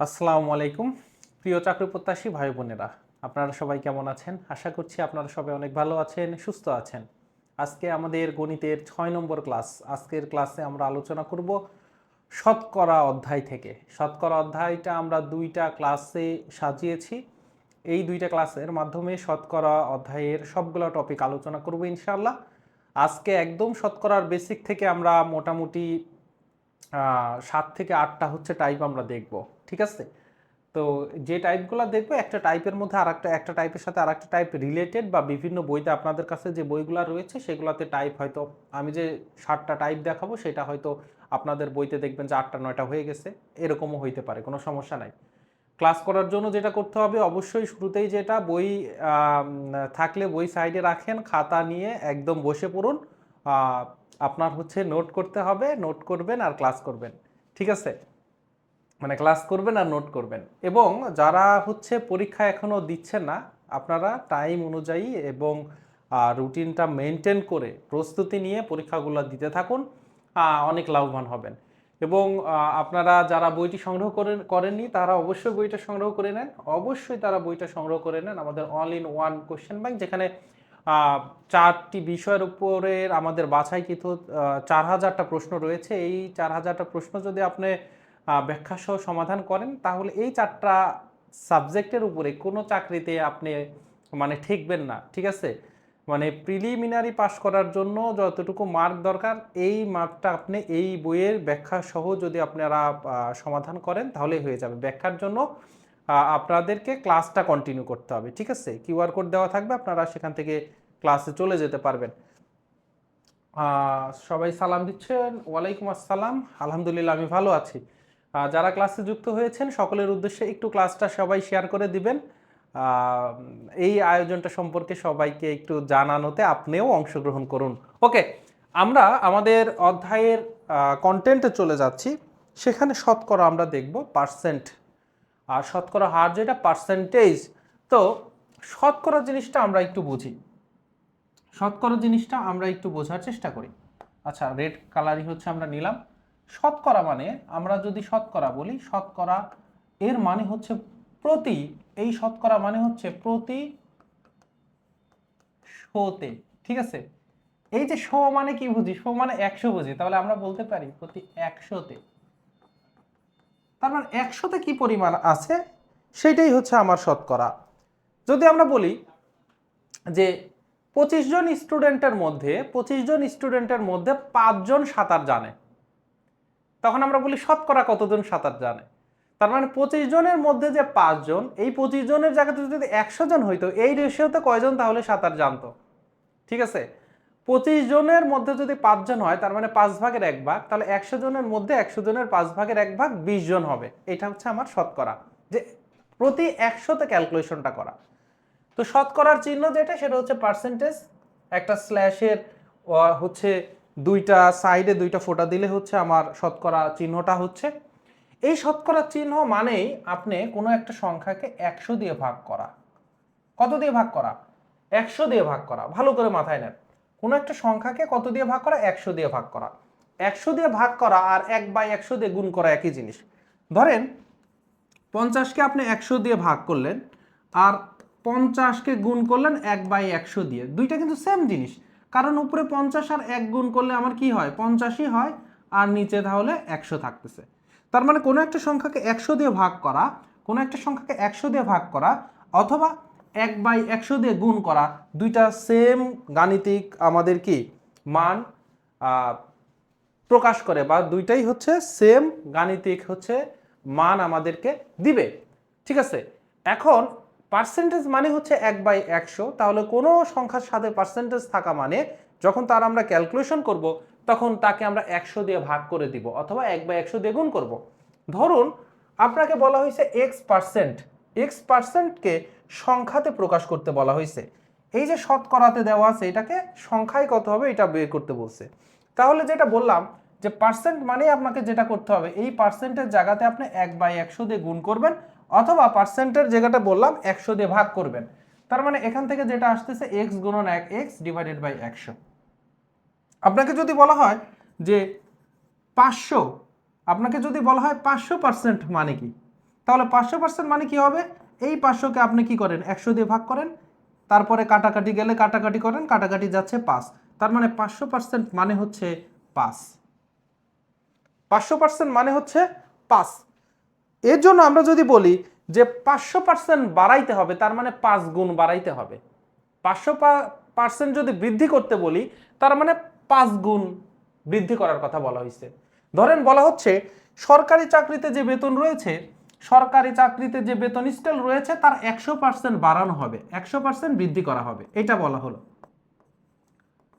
আসসালামু আলাইকুম প্রিয় চাকরি প্রত্যাশী ভাই বোনেরা, আপনারা সবাই কেমন আছেন? আশা করছি আপনারা সবাই অনেক ভালো আছেন, সুস্থ আছেন। আজকে আমাদের গণিতের 6 নম্বর ক্লাস। আজকের ক্লাসে আমরা আলোচনা করব শতকরা অধ্যায় থেকে। শতকরা অধ্যায়টা আমরা দুইটা ক্লাসে সাজিয়েছি। এই দুইটা ক্লাসের মাধ্যমে শতকরা অধ্যায়ের সবগুলো টপিক আলোচনা করব ইনশাআল্লাহ। আজকে একদম শতকরার বেসিক থেকে আমরা মোটামুটি 7 থেকে 8টা হচ্ছে টাইপ আমরা দেখব। ঠিক আছে? তো যে টাইপগুলো দেখবো একটা টাইপের মধ্যে একটা টাইপের সাথে আরেকটা টাইপ রিলেটেড, বা বিভিন্ন বইতে আপনাদের কাছে যে বইগুলো রয়েছে সেগুলোতে টাইপ হয়তো আমি যে 7টা টাইপ দেখাবো সেটা হয়তো আপনাদের বইতে দেখবেন যে 8টা 9টা হয়ে গেছে, এরকমও হইতে পারে, কোনো সমস্যা নাই। ক্লাস করার জন্য যেটা করতে হবে, অবশ্যই শুরুতেই যেটা বই থাকলে বই সাইডে রাখেন, খাতা নিয়ে একদম বসে পড়ুন। আপনার হচ্ছে নোট করতে হবে, নোট করবেন আর ক্লাস করবেন। ঠিক আছে? মানে ক্লাস করবেন আর নোট করবেন। এবং যারা হচ্ছে পরীক্ষা এখনো দিচ্ছেন না, আপনারা টাইম অনুযায়ী এবং রুটিনটা মেনটেন করে প্রস্তুতি নিয়ে পরীক্ষাগুলো দিতে থাকুন, অনেক লাভবান হবেন। এবং আপনারা যারা বইটি সংগ্রহ করেননি তারা অবশ্যই বইটা সংগ্রহ করে নেন। অবশ্যই তারা বইটা সংগ্রহ করে নেন। আমাদের all in one question bank, যেখানে 4টি বিষয়ের উপরে আমাদের বাছাইকৃত 4000টা প্রশ্ন রয়েছে। এই 4000টা প্রশ্ন যদি আপনি ব্যাখ্যা সহ সমাধান করেন, তাহলে এই 4টা সাবজেক্টের উপরে কোনো চাকরিতে আপনি মানে ঠেকবেন না। ঠিক আছে? মানে প্রিলিমিনারি পাস করার জন্য যতটুকু মার্ক দরকার, এই মার্কটা আপনি এই বইয়ের ব্যাখ্যা সহ যদি আপনারা সমাধান করেন তাহলেই হয়ে যাবে। ব্যাখ্যার জন্য আপনাদেরকে ক্লাসটা কন্টিনিউ করতে হবে। ঠিক আছে? কিউআর কোড দেওয়া থাকবে, আপনারা সেখান থেকে ক্লাসে চলে যেতে পারবেন। সবাই সালাম দিচ্ছেন। ওয়ালাইকুম আসসালাম। আলহামদুলিল্লাহ, আমি ভালো আছি। যারা ক্লাসে যুক্ত হয়েছেন সকলের উদ্দেশ্যে একটু ক্লাসটা সবাই শেয়ার করে দিবেন। এই আয়োজনটা সম্পর্কে সবাইকে একটু জানানোতে আপনিও অংশগ্রহণ করুন। ওকে, আমরা আমাদের অধ্যায়ের কন্টেন্টে চলে যাচ্ছি। সেখানে শতকরা আমরা দেখব পার্সেন্ট, আর শতকরা হার যেটা পার্সেন্টেজ। তো শতকরা জিনিসটা আমরা একটু বুঝি। শতকরা জিনিসটা আমরা একটু বোঝার চেষ্টা করি। আচ্ছা, রেড কালারই হচ্ছে আমরা নিলাম। শতকরা মানে, আমরা যদি শতকরা বলি, শতকরা এর মানে হচ্ছে প্রতি। এই শতকরা মানে হচ্ছে প্রতি শোতে। ঠিক আছে? এই যে শো মানে কি বুঝি? শো মানে 100 বুঝি, তাহলে আমরা বলতে পারি প্রতি 100তে। তার মানে 100তে কি পরিমাণ আছে সেটাই হচ্ছে আমার শতকরা। যদি আমরা বলি যে 25 জন স্টুডেন্টের মধ্যে 5 জন সাঁতার জানে, তখন আমরা বলি শতকরা কতজন সাঁতার জানে। তার মানে 25 জনের মধ্যে যে 5 জন, এই 25 জনের জায়গাতে যদি 100 জন হইতো, এই রেশিওতে কয়জন তাহলে সাঁতার জানতো? ঠিক আছে? 25 জনের মধ্যে যদি 5 জন হয়, তার মানে 5/1 তাহলে 100 জনের মধ্যে 100 জনের 5/1 20 জন হবে। এটা হচ্ছে আমার শতকরা, যে প্রতি 100তে ক্যালকুলেশনটা করা। তো শতকরার চিহ্ন যেটা, সেটা হচ্ছে পার্সেন্টেজ। একটা স্ল্যাশের হচ্ছে দুইটা সাইডে দুইটা ফোঁটা দিলে হচ্ছে আমার শতকরা চিহ্নটা হচ্ছে। এই শতকরা চিহ্ন মানেই আপনি কোনো একটা সংখ্যাকে 100 দিয়ে ভাগ করা। কত দিয়ে ভাগ করা? 100 দিয়ে ভাগ করা। ভালো করে মাথায় নেন, কোনো একটা সংখ্যাকে কত দিয়ে ভাগ করা? 100 দিয়ে ভাগ করা। 100 দিয়ে ভাগ করা আর 1/100 দিয়ে গুণ করা একই জিনিস। ধরেন 50কে আপনি 100 দিয়ে ভাগ করলেন, আর 50কে গুণ করলেন 1/100 দিয়ে। দুইটা কিন্তু সেম জিনিস, কারণ উপরে 50 আর 1 গুণ করলে আমার কি হয়? 50ই হয়, আর নিচে তাহলে 100 থাকতেছে। তার মানে কোনো একটা সংখ্যাকে 100 দিয়ে ভাগ করা, কোনো একটা সংখ্যাকে 100 দিয়ে ভাগ করা, অথবা 1/100 দিয়ে গুণ করা, দুইটা সেম গাণিতিক আমাদের কি মান প্রকাশ করে, বা দুইটাই হচ্ছে সেম গাণিতিক হচ্ছে মান আমাদেরকে দিবে। ঠিক আছে? এখন পার্সেন্টেজ মানে হচ্ছে 1/100। তাহলে কোনো সংখ্যার সাথে পার্সেন্টেজ থাকা মানে যখন তার আমরা ক্যালকুলেশন করব, তখন তাকে আমরা 100 দিয়ে ভাগ করে দিব, অথবা 1/100 দিয়ে গুণ করব। ধরুন আপনাকে বলা হয়েছে x%। x%কে সংখ্যাতে প্রকাশ করতে বলা হয়েছে। এই যে শতকরাতে দেওয়া আছে, এটাকে সংখ্যায় কত হবে এটা বের করতে বলছে। তাহলে যেটা বললাম যে পার্সেন্ট মানে আপনাকে যেটা করতে হবে, এই পার্সেন্টের জায়গাতে আপনি 1/100 দিয়ে গুণ করবেন, অথবা পার্সেন্টের জায়গাটা বললাম 100 দিয়ে ভাগ করবেন। তার মানে এখান থেকে যেটা আসতেছে x গুণন 1x ডিভাইডেড বাই 100। আপনাকে যদি বলা হয় যে 500, আপনাকে যদি বলা হয় 500% মানে কি, তাহলে 500% মানে কি হবে, এই 500কে আপনি কি করেন 100 দিয়ে ভাগ করেন, তারপরে কাটাকাটি গেলে কাটাকাটি করেন, কাটাকাটি যাচ্ছে 5, তার মানে 500% মানে হচ্ছে 5। 500% মানে হচ্ছে 5। এর জন্য আমরা যদি বলি যে 500% বাড়াইতে হবে, তার মানে 5 গুণ বাড়াইতে হবে। 500% যদি বৃদ্ধি করতে বলি, তার মানে 5 গুণ বৃদ্ধি করার কথা বলা হয়েছে। ধরেন বলা হচ্ছে সরকারি চাকরিতে যে বেতন রয়েছে, সরকারি চাকরিতে যে বেতন স্কেল রয়েছে তার 100% বাড়ানো হবে, 100% বৃদ্ধি করা হবে, এটা বলা হলো,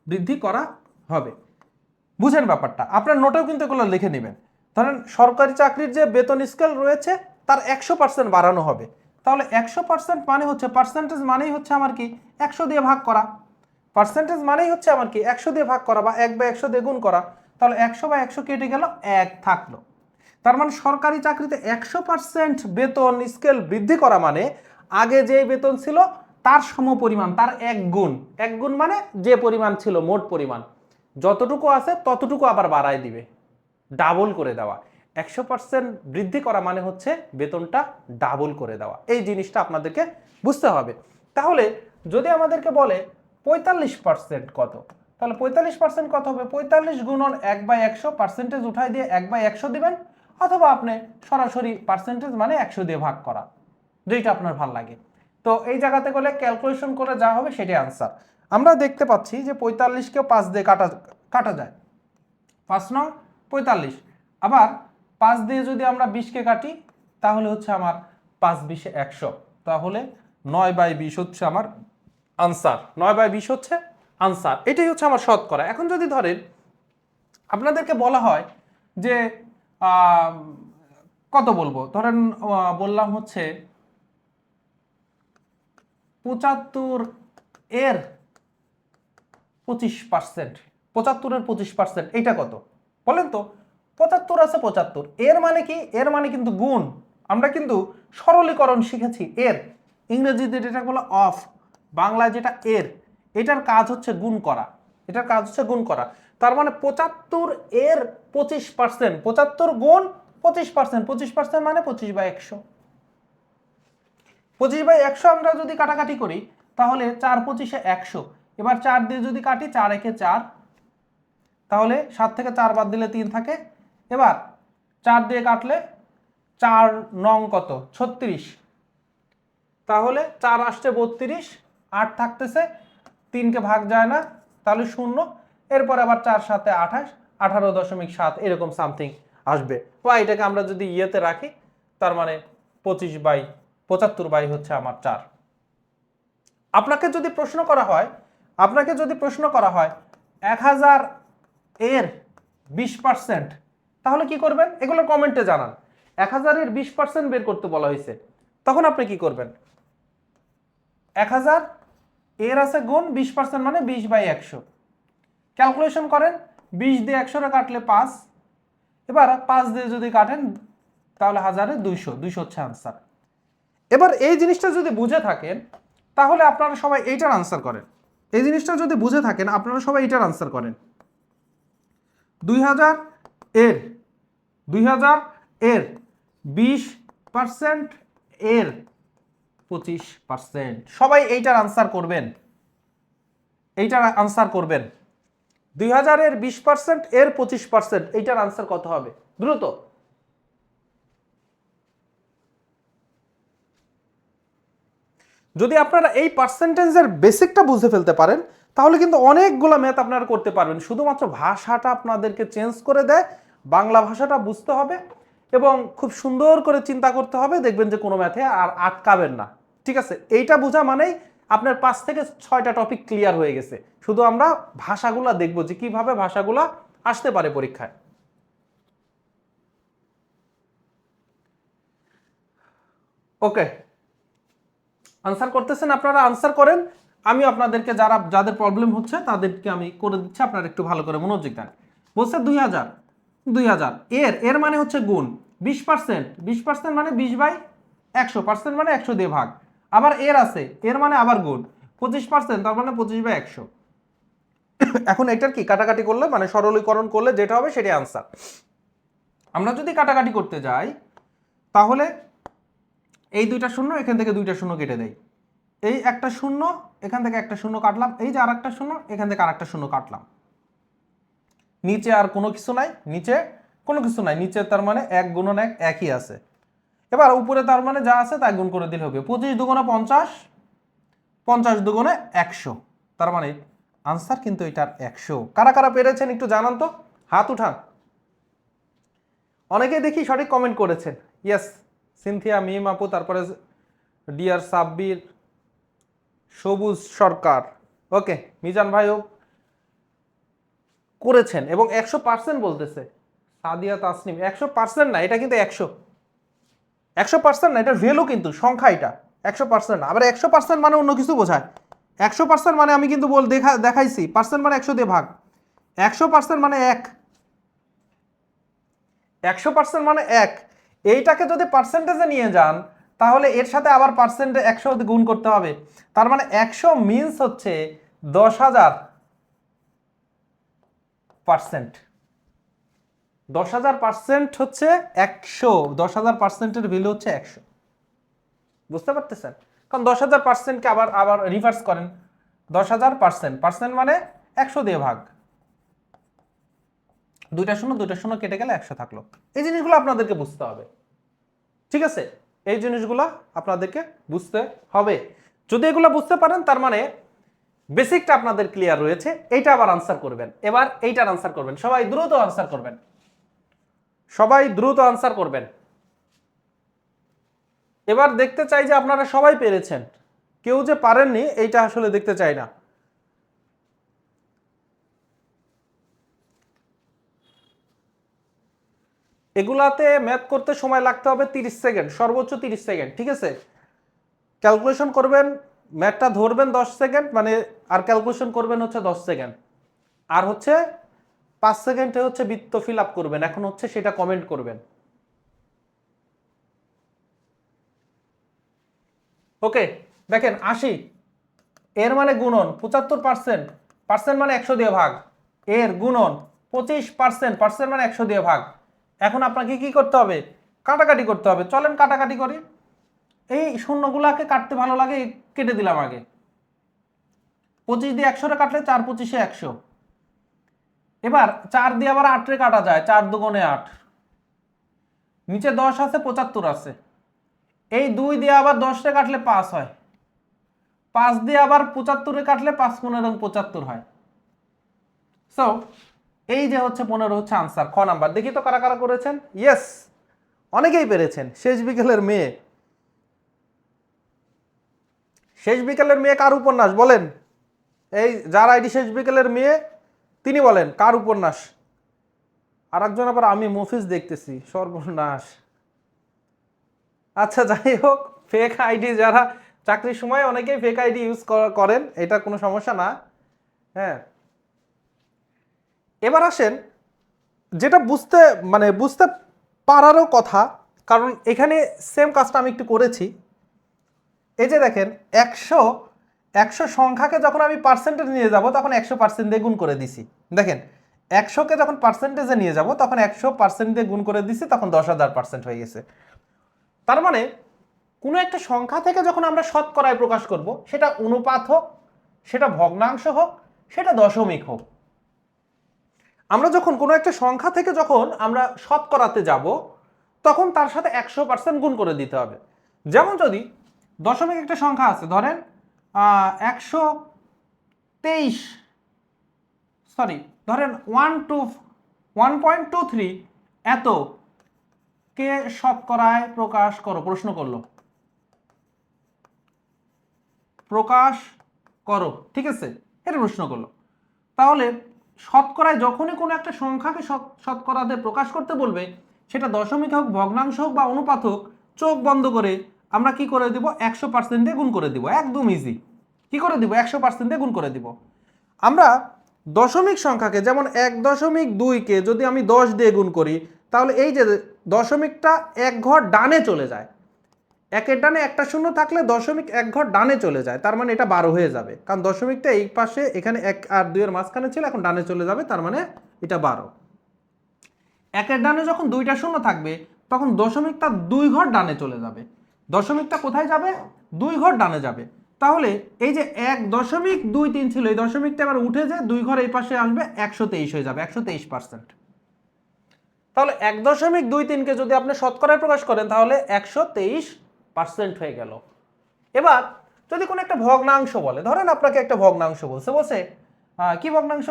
বৃদ্ধি করা হবে। বুঝেন ব্যাপারটা, আপনার নোটেও কিন্তু এগুলো লিখে নেবেন। ধরেন সরকারি চাকরির যে বেতন স্কেল রয়েছে তার 100% বাড়ানো হবে, তাহলে 100% মানে হচ্ছে পার্সেন্টেজ মানেই হচ্ছে আমার কি 100 দিয়ে ভাগ করা, পার্সেন্টেজ মানেই হচ্ছে আমার কি 100 দিয়ে ভাগ করা বা 1/100 দিয়ে গুণ করা, তাহলে 100/100 কেটে গেল, 1 থাকলো। তার মানে সরকারি চাকরিতে 100% বেতন স্কেল বৃদ্ধি করা মানে আগে যে বেতন ছিল তার সমপরিমাণ, তার 1 গুণ, 1 গুণ মানে যে পরিমাণ ছিল মোট পরিমাণ যতটুকু আছে ততটুকু আবার বাড়ায় দিবে, ডাবল করে দেওয়া। 100% বৃদ্ধি করা মানে হচ্ছে বেতনটা ডাবল করে দেওয়া, এই জিনিসটা আপনাদেরকে বুঝতে হবে। তাহলে যদি আমাদেরকে বলে 45% কত, তাহলে 45% কত হবে, 45 গুণন 1/100, পার্সেন্টেজ উঠাই দিয়ে 1/100 দিবেন, অথবা আপনি সরাসরি পার্সেন্টেজ মানে 100 দিয়ে ভাগ করা, যেটা আপনার ভালো লাগে। তো এই জায়গাতে গেলে ক্যালকুলেশন করে যা হবে সেটাই আনসার। আমরা দেখতে পাচ্ছি যে 45কেও 5 দিয়ে কাটা যায়, 5 নং 45, আবার 5 দিয়ে যদি আমরা 20কে কাটি তাহলে হচ্ছে আমার 5×20 100, তাহলে 9/20 হচ্ছে আমার আনসার, 9/20 হচ্ছে আনসার, এটাই হচ্ছে আমার শতকরা। এখন যদি ধরেন আপনাদেরকে বলা হয় যে কত বলবো, ধরেন বললাম হচ্ছে 75 এর 25%, 75 এর 25%, এইটা কত বলেন তো? 75 আছে 75, এর মানে কি, এর মানে কিন্তু গুণ, আমরা কিন্তু সরলীকরণ শিখেছি এর, ইংরেজিতে যেটা বলা অফ, বাংলায় যেটা এর, এটার কাজ হচ্ছে গুণ করা, এটার কাজ হচ্ছে গুণ করা। তার মানে 75 এর 25%, 75 গুণ 25%, 25% মানে 25/100, 25/100 আমরা যদি কাটাকাটি করি তাহলে 4×25 100, এবার 4 দিয়ে যদি কাটি 4 একে 4, তাহলে 7 থেকে 4 বাদ দিলে 3 থাকে, এবার 4 দিয়ে কাটলে 4 নং কত 36, তাহলে 4 আসছে 32, 8 থাকতেছে, 3কে ভাগ যায় না তাহলে 0, এরপর আবার 4 7 28, 18.7 এরকম সামথিং আসবে, বা এটাকে আমরা যদি ইয়েতে রাখি তার মানে 75 হচ্ছে আমার 4। আপনাকে যদি প্রশ্ন করা হয়, 1000 এর 20%, তাহলে কি করবেন, এগুলো কমেন্টে জানান। 1000 এর 20% বের করতে বলা হয়েছে, তখন আপনি কি করবেন, 1000 এর আছে গুণ 20% মানে 20/100, ক্যালকুলেশন করেন, 20 দিয়ে 100 কাটলে 5, এবার 5 দিয়ে যদি কাটেন তাহলে 1000 এ 200 হচ্ছে আনসার। এবার এই জিনিসটা যদি বুঝে থাকেন তাহলে আপনারা সবাই এইটার আনসার করেন, এই জিনিসটা যদি বুঝে থাকেন আপনারা সবাই এইটার আনসার করেন। 2000 এর 20% এর 25%, সবাই এইটার আনসার করবেন, এইটার আনসার করবেন। 2000 এর 20% এর 25%, এইটার আনসার কত হবে দ্রুত? যদি আপনারা এই পার্সেন্টেজের বেসিকটা বুঝে ফেলতে পারেন তাহলে কিন্তু অনেকগুলো ম্যাথ আপনারা করতে পারবেন, শুধুমাত্র ভাষাটা আপনাদেরকে চেঞ্জ করে দেয়, বাংলা ভাষাটা বুঝতে হবে এবং খুব সুন্দর করে চিন্তা করতে হবে, দেখবেন যে কোনো ম্যাথে আর আটকাবেন না। ঠিক আছে, এইটা বোঝা মানেই আপনার 5 থেকে 6টা টপিক ক্লিয়ার হয়ে গেছে, শুধু আমরা ভাষাগুলা দেখবো যে কিভাবে ভাষাগুলা আসতে পারে পরীক্ষায়। ওকে, আনসার করতেছেন আপনারা, আনসার করেন, আমি আপনাদেরকে যাদের প্রবলেম হচ্ছে তাদেরকে আমি করে দিচ্ছি, আপনারা একটু ভালো করে মনোযোগ দেন। বলছে 2000 এর মানে হচ্ছে গুণ, 20% মানে 20/100, পার্সেন্ট মানে 100 দিয়ে ভাগ, আবার এর আছে, এর মানে আবার গুণ, 25% তার মানে 25/100। এখন এটার কি কাটাকাটি করলে মানে সরলীকরণ করলে যেটা হবে সেটাই আনসার। আমরা যদি কাটাকাটি করতে যাই তাহলে এই দুইটা শূন্য, এখান থেকে দুইটা শূন্য কেটে দেয়, এই একটা শূন্য, এখান থেকে একটা শূন্য কাটলাম, এই যে আর একটা শূন্য, এখান থেকে আর একটা শূন্য কাটলাম, নিচে আর কোনো কিছু নাই, নিচে কোনো কিছু নাই, নিচে তার মানে 1 গুণন 1 একই আছে। এবার উপরে তার মানে যা আছে তাই গুণ করে দিলে হবে। 25 দুগুণে 50, 50 দুগুণে 100, তার মানে আনসার কিন্তু এটার 100। কারা কারা পেরেছেন একটু জানান তো, হাত উঠান। অনেকেই দেখি সঠিক কমেন্ট করেছেন। ইয়েস, সিনথিয়া, মিম আপু, তারপরে ডিয়ার সাব্বির, সবুজ সরকার, ওকে, মিজান ভাইও করেছেন এবং 100% বলতেছে। সাদিয়া তাসনিম, 100% না, এটা কিন্তু 100% না, এটা ভ্যালু কিন্তু সংখ্যা, এটা 100% না। আবার 100% মানে অন্য কিছু বোঝায়। 100% মানে আমি কিন্তু দেখাইছি, পার্সেন্ট মানে 100 দিয়ে ভাগ, 100% মানে 1, 100% মানে 1। এইটাকে যদি পার্সেন্টেজে নিয়ে যান তাহলে এর সাথে আবার পার্সেন্টে 100 গুণ করতে হবে, তার মানে 100 মিনস হচ্ছে 10,000%। 10,000% হচ্ছে 100, 10,000%-এর ভ্যালু হচ্ছে 100। বুঝতে পারতেছেন? কারণ 10,000%-কে আবার আবার রিভার্স করেন, 10,000%, পার্সেন্ট মানে 100 দিয়ে ভাগ, দুইটা শূন্য কেটে গেলে 100 থাকলো। এই জিনিসগুলো আপনাদেরকে বুঝতে হবে, ঠিক আছে? এই জিনিসগুলো আপনাদেরকে বুঝতে হবে। যদি এগুলো বুঝতে পারেন তার মানে বেসিকটা আপনাদের ক্লিয়ার রয়েছে। এইটা আবার আনসার করবেন, এবার এইটার আনসার করবেন, সবাই দ্রুত আনসার করবেন, সবাই দ্রুত আনসার করবেন। এবার দেখতে চাই যে আপনারা সবাই পেরেছেন, কেউ যে পারেননি এইটা আসলে দেখতে চাই না। এগুলাতে ম্যাথ করতে সময় লাগতে হবে 30 সেকেন্ড, সর্বোচ্চ 30 সেকেন্ড, ঠিক আছে? ক্যালকুলেশন করবেন, ম্যাথটা ধরবেন 10 সেকেন্ড মানে, আর ক্যালকুলেশন করবেন হচ্ছে 10 সেকেন্ড, আর হচ্ছে 5 সেকেন্ডে হচ্ছে বৃত্ত ফিল আপ করবেন, এখন হচ্ছে সেটা কমেন্ট করবেন। ওকে, দেখেন 80, এর মানে গুণন 75%, পার্সেন্ট মানে 100 দিয়ে ভাগ, এর গুণন 25%, পার্সেন্ট মানে 100 দিয়ে ভাগ। এখন আপনাকে কি করতে হবে? কাটাকাটি করতে হবে, চলেন কাটাকাটি করি। এই শূন্যগুলাকে কাটতে ভালো লাগে, কেটে দিলাম আগে। 25 দিয়ে 100 রে কাটলে 4 25-এ 100। এবার 4 দিয়ে আবার 8 রে কাটা যায়, 4 দুগুণে 8, নিচে 10 আছে, 75 আছে। এই 2 দিয়ে আবার 10 রে কাটলে 5 হয়, 5 দিয়ে আবার 75 রে কাটলে 5 15 75 হয়। সো এই যে হচ্ছে 15 হচ্ছে আনসার, খ নাম্বার। দেখি তো কারা কারা করেছেন। ইয়েস, অনেকেই পেরেছেন। শেষ বিকেলের মেয়ে, শেষ বিকেলের মেয়ে কার উপন্যাস বলেন? এই যার আইডি শেষ বিকেলের মেয়ে তিনি বলেন কার উপন্যাস। আর একজন আবার আমি মুভিজ দেখতেছি, সর্বনাশ। আচ্ছা যাই হোক, ফেক আইডি যারা চাকরির সময় অনেকেই ফেক আইডি ইউজ করেন, এটা কোনো সমস্যা না। হ্যাঁ, এবার আসেন যেটা বুঝতে মানে বুঝতে পারারও কথা, কারণ এখানে সেম কাজটা আমি একটু করেছি। এই যে দেখেন 100, 100 সংখ্যাকে যখন আমি পার্সেন্টেজ নিয়ে যাব তখন 100% দিয়ে গুণ করে দিছি। দেখেন 100কে যখন পার্সেন্টেজে নিয়ে যাব তখন 100% দিয়ে গুণ করে দিছি, তখন 10,000% হয়ে গেছে। তার মানে কোনো একটা সংখ্যা থেকে যখন আমরা শতকরায় প্রকাশ করব, সেটা অনুপাত হোক, সেটা ভগ্নাংশ হোক, সেটা দশমিক হোক, আমরা যখন কোনো একটা সংখ্যা থেকে যখন আমরা শতকরাতে যাব তখন তার সাথে 100% গুণ করে দিতে হবে। যেমন যদি দশমিক একটা সংখ্যা আছে, ধরেন 123, সরি ধরেন 1.23 এত কে শতকরায় প্রকাশ করো, প্রশ্ন করলো, প্রকাশ করো, ঠিক আছে, এটা প্রশ্ন করলো। তাহলে শতকরায় যখনই কোনো একটা সংখ্যাকে শতকরাতে প্রকাশ করতে বলবে, সেটা দশমিক হোক, ভগ্নাংশ হোক বা অনুপাত হোক, চোখ বন্ধ করে আমরা কি করে দিব? 100% দিয়ে গুণ করে দিব, একদম ইজি। কি করে দিব? 100% দিয়ে গুণ করে দিব। আমরা দশমিক সংখ্যাকে, যেমন 1.2কে যদি আমি 10 দিয়ে গুণ করি, তাহলে এই যে দশমিকটা এক ঘর ডানে চলে যায়, একের ডানে একটা শূন্য থাকলে দশমিক এক ঘর ডানে চলে যায়, তার মানে এটা 12 হয়ে যাবে, কারণ দশমিকটা এই পাশে এখানে 1 আর 2 এর মাঝখানে ছিল, এখন ডানে চলে যাবে, তার মানে এটা 12। একের ডানে যখন দুইটা শূন্য থাকবে তখন দশমিকটা 2 ঘর ডানে চলে যাবে, দশমিকটা কোথায় যাবে? 2 ঘর ডানে যাবে। তাহলে এই যে 1.23 ছিল, এই দশমিকটা এবার উঠে যে 2 ঘর এই পাশে আসবে, 123 হয়ে যাবে, 123%। তাহলে 1.23কে যদি আপনি শতকরায় প্রকাশ করেন তাহলে 123% হয়ে গেল। এবার যদি কোনো একটা ভগ্নাংশ বলে, ধরেন আপনাকে একটা ভগ্নাংশ বলছে কি ভগ্নাংশ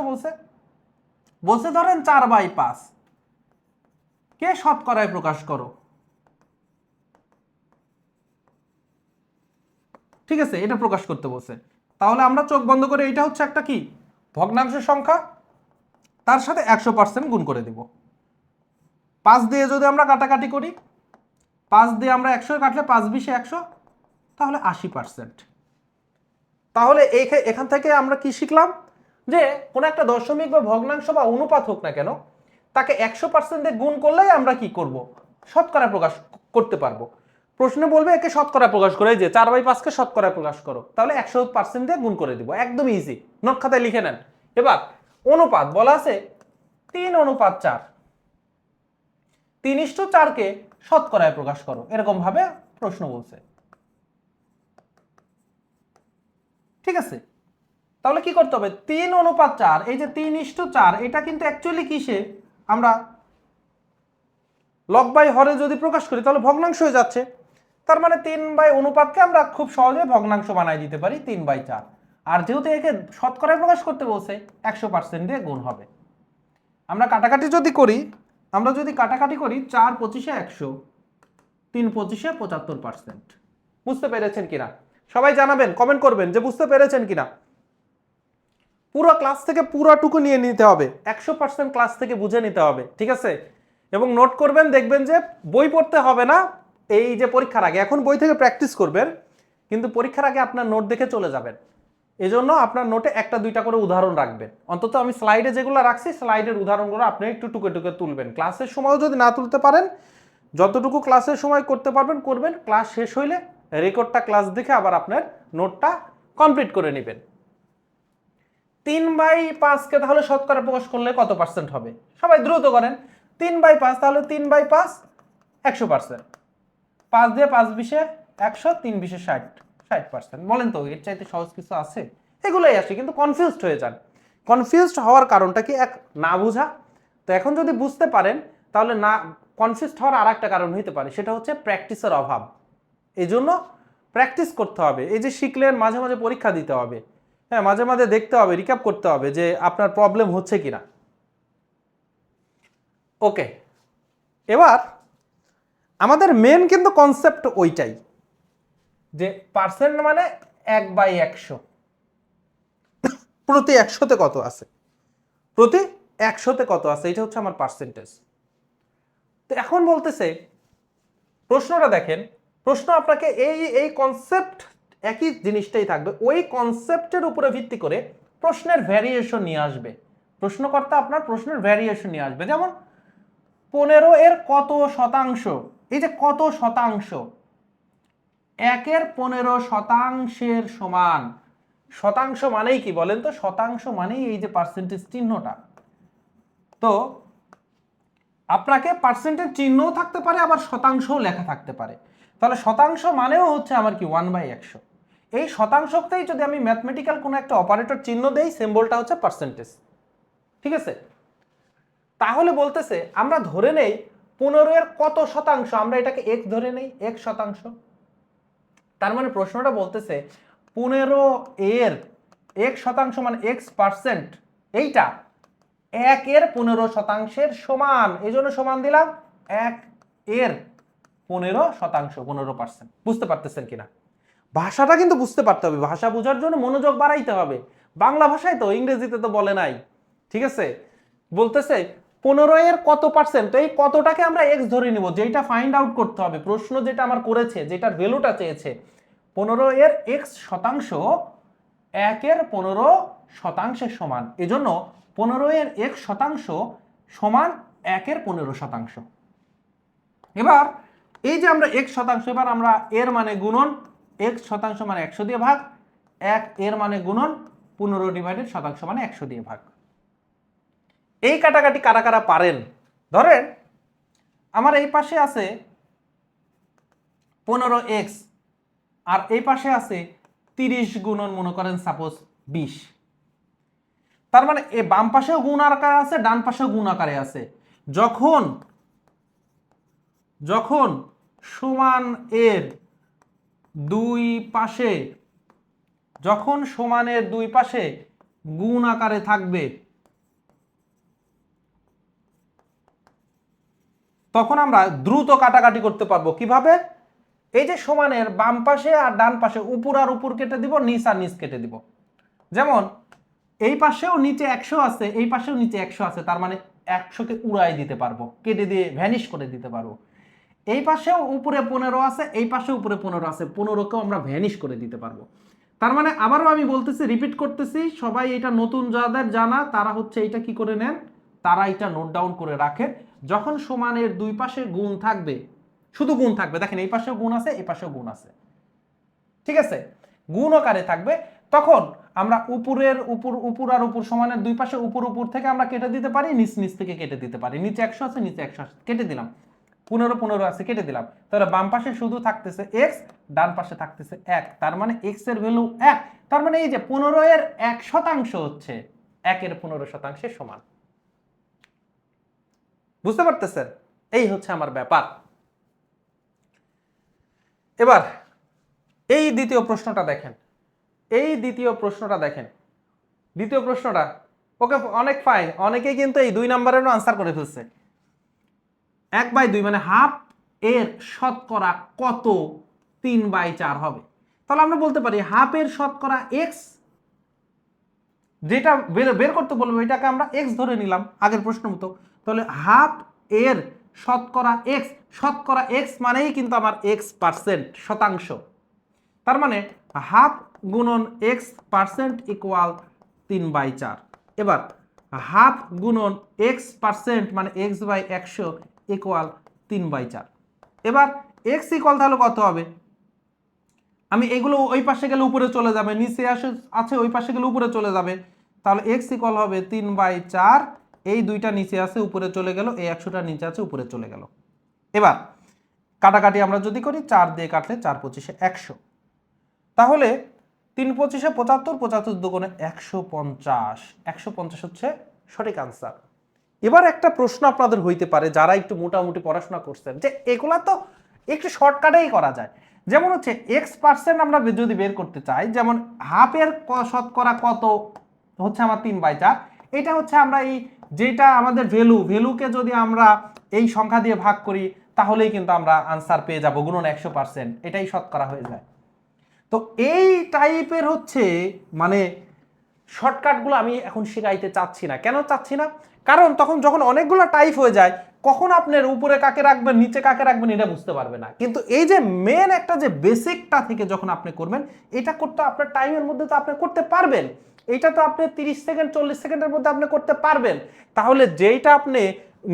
বলছে ধরেন 4/5 কে শতকরায় প্রকাশ করো। ঠিক আছে, এটা প্রকাশ করতে বলছে। তাহলে আমরা চোখ বন্ধ করে, এটা হচ্ছে একটা কি ভগ্নাংশ সংখ্যা, তার সাথে 100% গুণ করে দিব। 5 দিয়ে যদি আমরা কাটাকাটি করি, 5 দিয়ে আমরা 100 কাটলে 5×20 100, তাহলে 80%। তাহলে এখান থেকে আমরা কি শিখলাম? যে কোনো একটা দশমিক বা ভগ্নাংশ বা অনুপাত হোক না কেন, তাকে 100% দিয়ে গুণ করলেই আমরা কি করব? শতকরা প্রকাশ করতে পারবো। প্রশ্নে বলবে একে শতকরা প্রকাশ করে, যে 4/5কে শতকরা প্রকাশ করো, তাহলে 100% দিয়ে গুণ করে দিব, একদম ইজি। নোট খাতায় লিখে নেন। এবার অনুপাত বলা আছে 3:4, 3:4কে শতকরায় প্রকাশ করো, এরকম ভাবে প্রশ্ন বলছে। ঠিক আছে, তাহলে কি করতে হবে? 3:4, এই যে 3:4, এটা কিন্তু অ্যাকচুয়ালি কিসে আমরা লব বাই হরে যদি প্রকাশ করি তাহলে ভগ্নাংশ হয়ে যাচ্ছে। তার মানে 3/অনুপাতকে আমরা খুব সহজে ভগ্নাংশ বানাই দিতে পারি 3/4। আর যেহেতু একে শতকরায় প্রকাশ করতে বলছে, 100% দিয়ে গুণ হবে। আমরা কাটাকাটি যদি করি, 4×25 100, 3×25 75%। বুঝতে পেরেছেন কিনা? সবাই জানাবেন, কমেন্ট করবেন যে বুঝতে পেরেছেন কিনা। পুরো ক্লাস থেকে পুরোটুকু নিয়ে নিতে হবে, 100% ক্লাস থেকে বুঝে নিতে হবে। ঠিক আছে, এবং নোট করবেন, দেখবেন যে বই পড়তে হবে না এই যে পরীক্ষার আগে। এখন বই থেকে প্র্যাকটিস করবেন, কিন্তু পরীক্ষার আগে আপনার নোট দেখে চলে যাবেন। এজন্য আপনার নোটে 1-2টা করে উদাহরণ রাখবেন। অন্তত আমি স্লাইডে যেগুলো রাখছি, স্লাইডের উদাহরণগুলো আপনি একটু টুকে টুকে তুলবেন। ক্লাসের সময়ও যদি না তুলতে পারেন, যতটুকু ক্লাসের সময় করতে পারবেন করবেন। ক্লাস শেষ হইলে রেকর্ডটা ক্লাস দেখে আবার আপনার নোটটা কমপ্লিট করে নেবেন। 3/5কে তাহলে শতকরা প্রকাশ করলে কত পার্সেন্ট হবে? সবাই দ্রুত করেন। 3/5, তাহলে 3/5 100%। 5 দিয়ে 5×20 100, 3×20 60%। বলেন তো এর চাইতে সহজ কিছু আছে? এগুলোই আসে, কিন্তু কনফিউজড হয়ে যান। কনফিউজড হওয়ার কারণটা কি? এক, না বুঝা। তো এখন যদি বুঝতে পারেন, তাহলে না কনফিউজড হওয়ার আর একটা কারণ হইতে পারে, সেটা হচ্ছে প্র্যাকটিসের অভাব। এই জন্য প্র্যাকটিস করতে হবে। এই যে শিখলেন, মাঝে মাঝে পরীক্ষা দিতে হবে, হ্যাঁ, মাঝে মাঝে দেখতে হবে, রিক্যাপ করতে হবে যে আপনার প্রবলেম হচ্ছে কিনা। ওকে, এবার আমাদের মেন কিন্তু কনসেপ্ট ওইটাই, যে পার্সেন্ট মানে 1/100, প্রতি 100তে কত আছে, প্রতি 100তে কত আছে, এটা হচ্ছে আমার পার্সেন্টেজ। তো এখন বলতেছে, প্রশ্নটা দেখেন, প্রশ্ন আপনাকে এই কনসেপ্ট একই জিনিসটাই থাকবে, ওই কনসেপ্টের উপরে ভিত্তি করে প্রশ্নের ভ্যারিয়েশন নিয়ে আসবে। প্রশ্নকর্তা আপনার প্রশ্নের ভ্যারিয়েশন নিয়ে আসবে। যেমন 15 এর কত শতাংশ, এই যে কত শতাংশ, 1-এর 15% সমান। শতাংশ মানেই কি বলেন তো? শতাংশ মানেই এই যে পার্সেন্টেজ চিহ্নটা। তো আপনাকে পার্সেন্টেজ চিহ্নও থাকতে পারে, আবার শতাংশও লেখা থাকতে পারে। তাহলে শতাংশ মানেও হচ্ছে আমার কি 1/100। এই শতাংশতেই যদি আমি ম্যাথমেটিক্যাল কোনো একটা অপারেটর চিহ্ন দেই, সিম্বলটা হচ্ছে পার্সেন্টেজ। ঠিক আছে, তাহলে বলতেছে আমরা ধরে নেই 15 এর কত শতাংশ, আমরা এটাকে x ধরে নেই, x শতাংশ। তার মানে প্রশ্নটা বলতেছে 15 এর x শতাংশ মানে x%, এইটা 1-এর 15% সমান। এই জন্য সমান দিলাম 1-এর 15%, 15%। বুঝতে পারতেছেন কিনা? ভাষাটা কিন্তু বুঝতে পারতে হবে, ভাষা বোঝার জন্য মনোযোগ বাড়াইতে হবে। বাংলা ভাষায় তো, ইংরেজিতে তো বলে নাই। ঠিক আছে, বলতেছে 15 এর কত পার্সেন্ট, এই কতটাকে আমরা x ধরে নিব, যেটা ফাইন্ড আউট করতে হবে। প্রশ্ন যেটা আমার করেছে, যেটার ভ্যালুটা চেয়েছে, 15 এর x শতাংশ 1-এর 15% সমান। এজন্য 15 এর x শতাংশ সমান 1-এর 15%। এবার এই যে আমরা x শতাংশ, এবার আমরা এর মানে গুণন, x শতাংশ মানে 100 দিয়ে ভাগ, 1 এর মানে গুণন 15/শতাংশ মানে 100 দিয়ে ভাগ। এই কাটাকাটি কারা কারা পারেন? ধরেন আমার এই পাশে আছে 15x, আর এই পাশে আছে 30 গুণন মনে করেন সাপোজ 20। তার মানে এ বাম পাশেও গুণ আকারে আছে, ডান পাশেও গুণ আকারে আছে। যখন যখন সমান এর দুই পাশে, যখন সমানের দুই পাশে গুণ আকারে থাকবে, তখন আমরা দ্রুত কাটাকাটি করতে পারবো। কিভাবে? এই যে সমানের বাম পাশে আর ডান পাশে উপর আর উপর কেটে দিব, নিচ আর নিচ কেটে দিব। যেমন এই পাশেও নিচে 100 আছে, এই পাশেও নিচে 100 আছে, তার মানে 100কে উড়াই দিতে পারবো, কেটে দিয়ে ভ্যানিশ করে দিতে পারবো। এই পাশেও উপরে 15 আছে, এই পাশে উপরে 15 আছে, 15কেও আমরা ভ্যানিশ করে দিতে পারবো। তার মানে আবারও আমি বলতেছি, রিপিট করতেছি, সবাই এটা নতুন যাদের জানা তারা হচ্ছে এটা কি করে নেন, তারা এটা নোট ডাউন করে রাখেন। যখন সমানের দুই পাশে গুণ থাকবে, শুধু গুণ থাকবে, দেখেন এই পাশেও গুণ আছে, এই পাশেও গুণ আছে, ঠিক আছে, গুণ আকারে থাকবে, তখন আমরা উপরের উপর আর উপর সমানের দুই পাশে উপর থেকে আমরা কেটে দিতে পারি, নিচ নিচ থেকে কেটে দিতে পারি। নিচে 100 আছে, নিচে 100 আছে, কেটে দিলাম। 15 আছে, কেটে দিলাম। তাহলে বাম পাশে শুধু থাকতেছে x, ডান পাশে থাকতেছে 1। তার মানে x এর ভ্যালু 1। তার মানে এই যে 15 এর 1% হচ্ছে 1 এর 15% সমান। বুঝতে পারতেছেন? এই হচ্ছে আমার ব্যাপার। এবার এই দ্বিতীয় প্রশ্নটা দেখেন, দ্বিতীয় প্রশ্নটা ওকে, অনেক ফাইন, অনেকেই কিন্তু এই 2 নম্বরেরও আনসার করে ফেলছে। 1/2 মানে হাফ এর শতকরা কত 3/4 হবে? তাহলে আমরা বলতে পারি হাফ এর শতকরা x, যেটা বের করতে বলবো এটাকে আমরা x ধরে নিলাম আগের প্রশ্ন মতো। তাহলে হাফ এর শতকরা x, শতকরা x মানেই কিন্তু আমার x% শতাংশ। তার মানে হাফ গুণন x% ইকুয়াল 3/4। এবার হাফ গুণন x% মানে x/100 ইকুয়াল 3/4। এবার x ইকুয়াল তাহলে কত হবে? আমি এগুলো ওই পাশে গেলে উপরে চলে যাবে, নিচে আছে ওই পাশে গেলে উপরে চলে যাবে। তাহলে x ইকুয়াল হবে 3/4, এই দুইটা নিচে আছে উপরে চলে গেল, এই 100টা নিচে আছে উপরে চলে গেল। এবার কাটাকাটি আমরা যদি করি, 4 দিয়ে কাটলে 4 25 100, তাহলে 3 25 75, 75 দুগুণে 150, 150 হচ্ছে সঠিক আনসার। এবার একটা প্রশ্ন আপনাদের হইতে পারে যারা একটু মোটামুটি পড়াশোনা করছেন, যে এগুলা তো একটু শর্টকাটেই করা যায়। যেমন হচ্ছে x% আমরা যদি বের করতে চাই, যেমন হাফের শতকরা কত হচ্ছে আমার 3/4, এটা হচ্ছে আমরা এই যেটা আমাদের ভ্যালুকে যদি আমরা এই সংখ্যা দিয়ে ভাগ করি, তাহলেই কিন্তু আমরা আনসার পেয়ে যাব, গুণন 100%, এটাই শতকরা হয়ে যায়। তো এই টাইপের হচ্ছে মানে শর্টকাটগুলো আমি এখন শেখাইতে চাচ্ছি না। কেন চাচ্ছি না? কারণ তখন যখন অনেকগুলো টাইপ হয়ে যায়, কখন আপনার উপরে কাকে রাখবেন নিচে কাকে রাখবেন এটা বুঝতে পারবে না। কিন্তু এই যে মেন একটা যে বেসিকটা থেকে যখন আপনি করবেন, এটা করতে আপনার টাইমের মধ্যে তো আপনি করতে পারবেন। এটা তো আপনি 30 সেকেন্ড 40 সেকেন্ডের মধ্যে আপনি করতে পারবেন। তাহলে যেইটা আপনি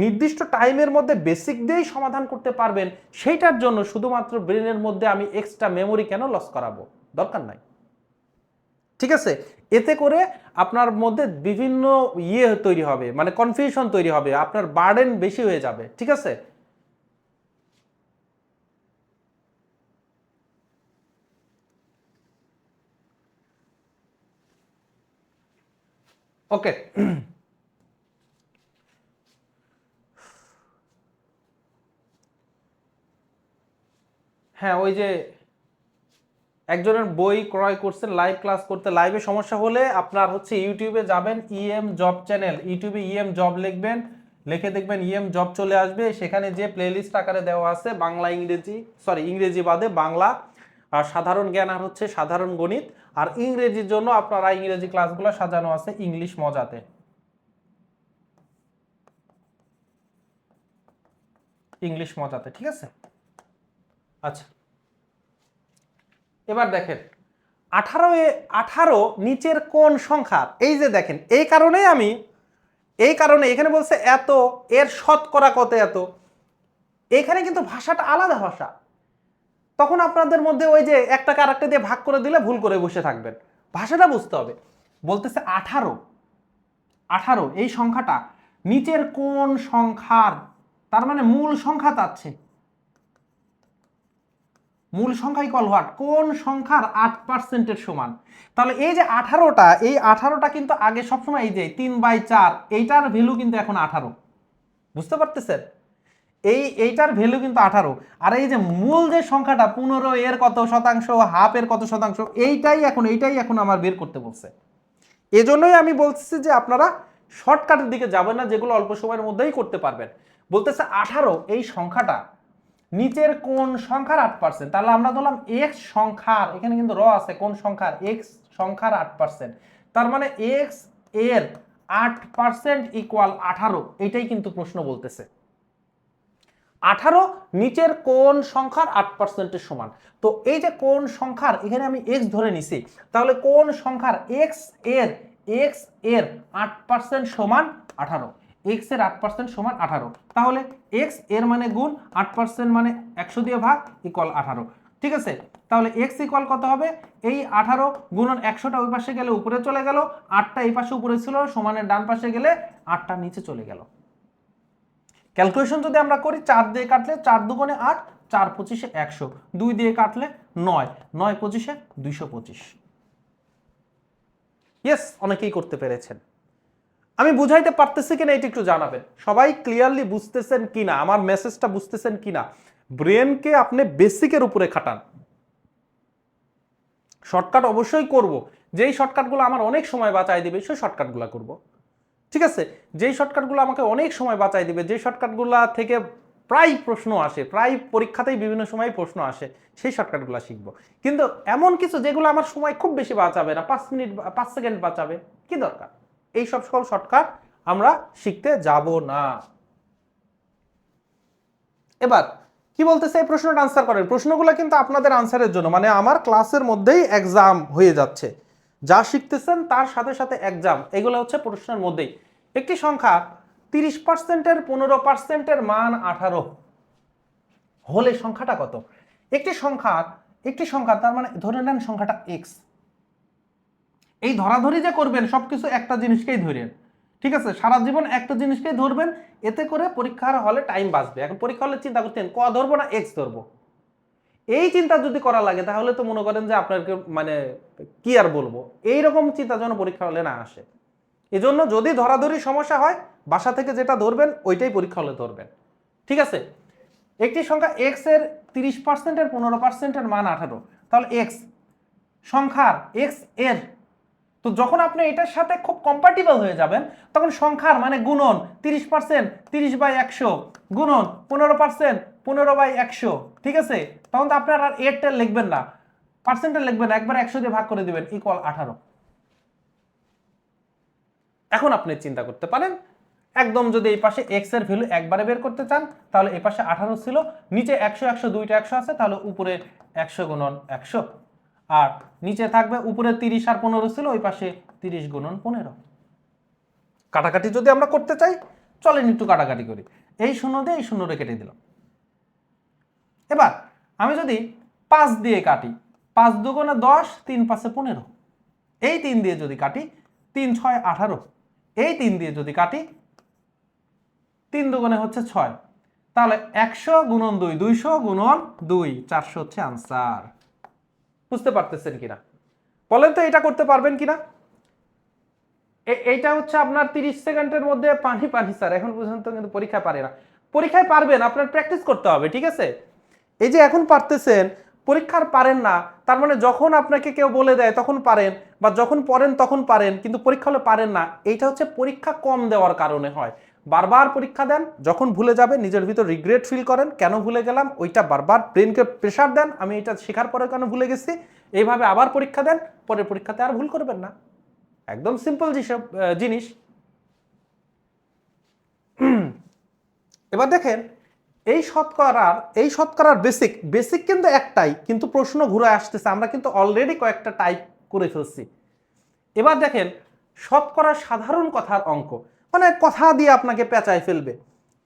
নির্দিষ্ট টাইমের মধ্যে বেসিক দিয়েই সমাধান করতে পারবেন, সেইটার জন্য শুধুমাত্র ব্রেনের মধ্যে আমি এক্সট্রা মেমোরি কেন লস করাবো? দরকার নাই, ঠিক আছে? এতে করে আপনার মধ্যে বিভিন্ন তৈরি হবে, মানে কনফিউশন তৈরি হবে, আপনার বার্ডেন বেশি হয়ে যাবে, ঠিক আছে? ওকে, হ্যাঁ, ওই যে একজনের বই ক্রয় করছেন লাইভ ক্লাস করতে, লাইভে সমস্যা হলে আপনার হচ্ছে ইউটিউবে যাবেন, ইএম জব চ্যানেল, ইউটিউবে ইএম জব লিখবেন, লিখে দেখবেন ইএম জব চলে আসবে। সেখানে যে প্লেলিস্ট আকারে দেওয়া আছে বাংলা ইংরেজি, ইংরেজি বাদে বাংলা আর সাধারণ জ্ঞান আর হচ্ছে সাধারণ গণিত, আর ইংরেজির জন্য আপনারা ইংরেজি ক্লাসগুলো সাজানো আছে ইংলিশ মজাতে, ইংলিশ মজাতে, ঠিক আছে? আচ্ছা, এবার দেখেন 18 নিচের কোন সংখ্যা, এই যে দেখেন, এই কারণে এখানে বলছে এত, এর শতকরা কত এত, এখানে কিন্তু ভাষাটা আলাদা ভাষা। তখন আপনাদের মধ্যে ওই যে একটাকে আরেকটা দিয়ে ভাগ করে দিলে ভুল করে বসে থাকবেন, ভাষাটা বুঝতে হবে। বলতেছে 18 এই সংখ্যাটা নিচের কোন সংখ্যার, তার মানে মূল সংখ্যা চাচ্ছে। মূল সংখ্যা ইকুয়াল হোয়াট, কোন সংখ্যার 8%-এর সমান। তাহলে এই যে 18টা, এই 18টা কিন্তু আগে সবসময় এই যে 3/4, এইটার ভ্যালু কিন্তু এখন 18, বুঝতে পারতেছেন? এইটার ভ্যালু কিন্তু 18, আর এই যে মূল যে সংখ্যাটা 15 এর কত শতাংশ, হাফ এর কত শতাংশ, এইটাই এখন আমার বের করতে বলছে। এজন্যই আমি বলতেছি যে আপনারা শর্টকাটের দিকে যাবেন না, যেগুলো অল্প সময়ের মধ্যেই করতে পারবেন। বলতেছে 18 এই সংখ্যাটা নিচের কোন সংখ্যার 8%। তাহলে আমরা ধরলাম এক্স সংখ্যার, এখানে কিন্তু র আছে, কোন সংখ্যার, এক্স সংখ্যার 8%। তার মানে এক্স এর 8% ইকুয়াল 18, এটাই কিন্তু প্রশ্ন বলতেছে। 18 নিচের কোন সংখ্যার 8%-এর সমান। তো এই যে কোন সংখ্যার, এখানে আমি এক্স ধরে নিছি, তাহলে কোন সংখ্যার এক্স এর 8% সমান 18, এক্স এর 8% সমান 18। তাহলে এক্স এর মানে গুণ 8% মানে 100 দিয়ে ভাগ ইকুয়াল 18, ঠিক আছে। তাহলে এক্স ইকুয়াল কত হবে, এই 18 গুণন 100টা ওই পাশে গেলে উপরে চলে গেল, 8টা এই পাশে উপরে ছিল, সমানের ডান পাশে গেলে 8টা নিচে চলে গেল। ক্যালকুলেশন যদি আমরা করি, 4 দিয়ে কাটলে 4 দুগুণে 8, 4 পঁচিশে 100, 2 দিয়ে কাটলে 9, 9 পঁচিশে 225। ইয়েস, অনেকেই করতে পেরেছেন। আমি বুঝাইতে পারতেছি কিনা এটা একটু জানাবেন, সবাই ক্লিয়ারলি বুঝতেছেন কিনা, আমার মেসেজটা বুঝতেছেন কিনা। ব্রেনকে আপনি বেসিকের উপরে খাটান। শর্টকাট অবশ্যই করব, যেই শর্টকাটগুলো আমার অনেক সময় বাঁচায় দিবে সেই শর্টকাটগুলো করব, ঠিক আছে। যেই শর্টকাটগুলো আমাকে অনেক সময় বাঁচাই দিবে, যে শর্টকাটগুলো থেকে প্রায় প্রশ্ন আসে, প্রায় পরীক্ষাতেই বিভিন্ন সময় প্রশ্ন আসে, সেই শর্টকাটগুলো শিখবো। কিন্তু এমন কিছু যেগুলো আমার সময় খুব বেশি বাঁচাবে না, 5 মিনিট 5 সেকেন্ড বাঁচাবে, কি দরকার, এই সব সকল শর্টকাট আমরা শিখতে যাব না। এবার কি বলতেছে এই প্রশ্নটা আনসার করেন। প্রশ্নগুলো কিন্তু আপনাদের আনসারের জন্য, মানে আমার ক্লাসের মধ্যেই এক্সাম হয়ে যাচ্ছে, যা শিখতেছেন তার সাথে সাথে এক্সাম, এগুলো হচ্ছে প্রশ্নের মধ্যেই। একটি সংখ্যা 30%-এর 15%-এর মান 18 হলে সংখ্যাটা কত। একটি সংখ্যা তার মানে ধরে নেন সংখ্যাটা এক্স। এই ধরাধরি যে করবেন সবকিছু একটা জিনিসকেই ধরেন, ঠিক আছে, সারা জীবন একটা জিনিসকেই ধরবেন, এতে করে পরীক্ষার হলে টাইম বাঁচবে। এখন পরীক্ষা হলে চিন্তা করতেন ক ধরবো না এক্স ধরবো, এই চিন্তা যদি করা লাগে তাহলে তো মনে করেন যে আপনাকে মানে কি আর বলবো, এইরকম চিন্তা যেন পরীক্ষা হলে না আসে। এজন্য যদি ধরাধরি সমস্যা হয়, বাসা থেকে যেটা ধরবেন ওইটাই পরীক্ষা হলে ধরবেন, ঠিক আছে। একটি সংখ্যা এক্স এর 30%-এর 15%-এর মান 18, তাহলে এক্স সংখ্যার এক্স এর, তো যখন আপনি এটার সাথে খুব কম্পাটিবল হয়ে যাবেন, তখন সংখ্যার মানে গুণন 30%, 30/100 গুণন 15%, 15/100, ঠিক আছে। তখন তো আপনার আর এরটা লিখবেন না, পার্সেন্টটা লিখবেন না, একবার 100 দিয়ে ভাগ করে দিবেন ইকুয়াল 18। এখন আপনি চিন্তা করতে পারেন, একদম যদি এই পাশে x এর ভ্যালু একবারে বের করতে চান, তাহলে এই পাশে 18 ছিল, নিচে 100 100 দুইটা 100 আছে, তাহলে উপরে 100 গুণন 100, আর নিচে থাকবে উপরে 30 আর 15 ছিল, ওই পাশে 30 গুণন 15। কাটাকাটি যদি আমরা করতে চাই, চলেন একটু কাটাকাটি করি। এই শূন্য দিয়ে এই শূন্যটা কেটে দিলাম। এবার আমি যদি 5 দিয়ে কাটি, 5 দুগুণে 10, 3 5 15, এই 3 দিয়ে যদি কাটি 3 6 18, এই 3 দিয়ে যদি কাটি 3 দুগুণে হচ্ছে 6, তাহলে 100 গুণন 2, 200 গুণন 2, 400 হচ্ছে আনসার। বুঝতে পারতেছেন কিনা বলেন তো, এটা করতে পারবেন কিনা। এইটা হচ্ছে আপনার 30 সেকেন্ডের মধ্যে পানি পানি স্যার, এখন পর্যন্ত কিন্তু পরীক্ষায় পারে না। পরীক্ষায় পারবেন, আপনার প্র্যাকটিস করতে হবে, ঠিক আছে। এই যে এখন পারতেছেন, পরীক্ষার পারেন না, তার মানে যখন আপনাকে কেউ বলে দেয় তখন পারেন, বা যখন পড়েন তখন পারেন, কিন্তু পরীক্ষা হলে পারেন না, এইটা হচ্ছে পরীক্ষা কম দেওয়ার কারণে হয়। বারবার পরীক্ষা দেন, যখন ভুলে যাবেন নিজের ভিতর রিগ্রেট ফিল করেন, কেন ভুলে গেলাম, ওইটা বারবার ব্রেনকে প্রেশার দেন, আমি এটা শেখার পরে কেন ভুলে গেছি, এইভাবে আবার পরীক্ষা দেন, পরের পরীক্ষাতে আর ভুল করবেন না। একদম সিম্পল জিনিস। এবার দেখেন, এই শতকরার বেসিক কিন্তু একটাই, কিন্তু প্রশ্ন ঘুরে আসতেছে, আমরা কিন্তু অলরেডি কয়েকটা টাইপ করে ফেলছি। এবার দেখেন শতকরা সাধারণ কথার অঙ্ক, মানে কথা দিয়ে আপনাকে পেঁচায় ফেলবে।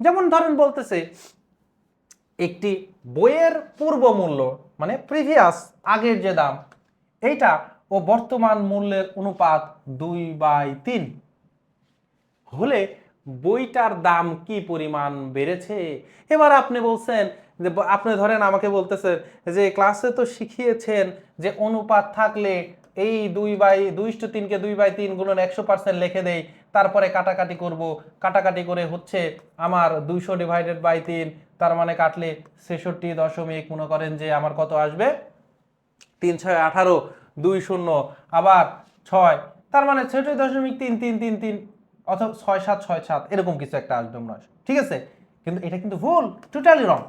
যেমন ধরেন বলতেছে একটি বইয়ের পূর্ব মূল্য মানে প্রিভিয়াস, আগের যে দাম, এইটা ও বর্তমান মূল্যের অনুপাত 2/3 হলে বইটার দাম কি পরিমাণ বেড়েছে। এবার আপনি বলছেন যে আপনি ধরেন আমাকে বলতেছেন যে ক্লাসে তো শিখিয়েছেন যে অনুপাত থাকলে এই 2/3 কে 2/3 গুণন 100% লিখে দেই, তারপরে কাটাকাটি করব, কাটাকাটি করে হচ্ছে আমার 200/3, তার মানে কাটলে 66 মনে করেন যে আমার কত আসবে, 3 6 18, 2 0 আবার 6, তার মানে 66.3333 অথবা 6 7 6 7 এরকম কিছু একটা আসবে মনে হয়, ঠিক আছে। কিন্তু এটা কিন্তু ভুল, টোটালি রং।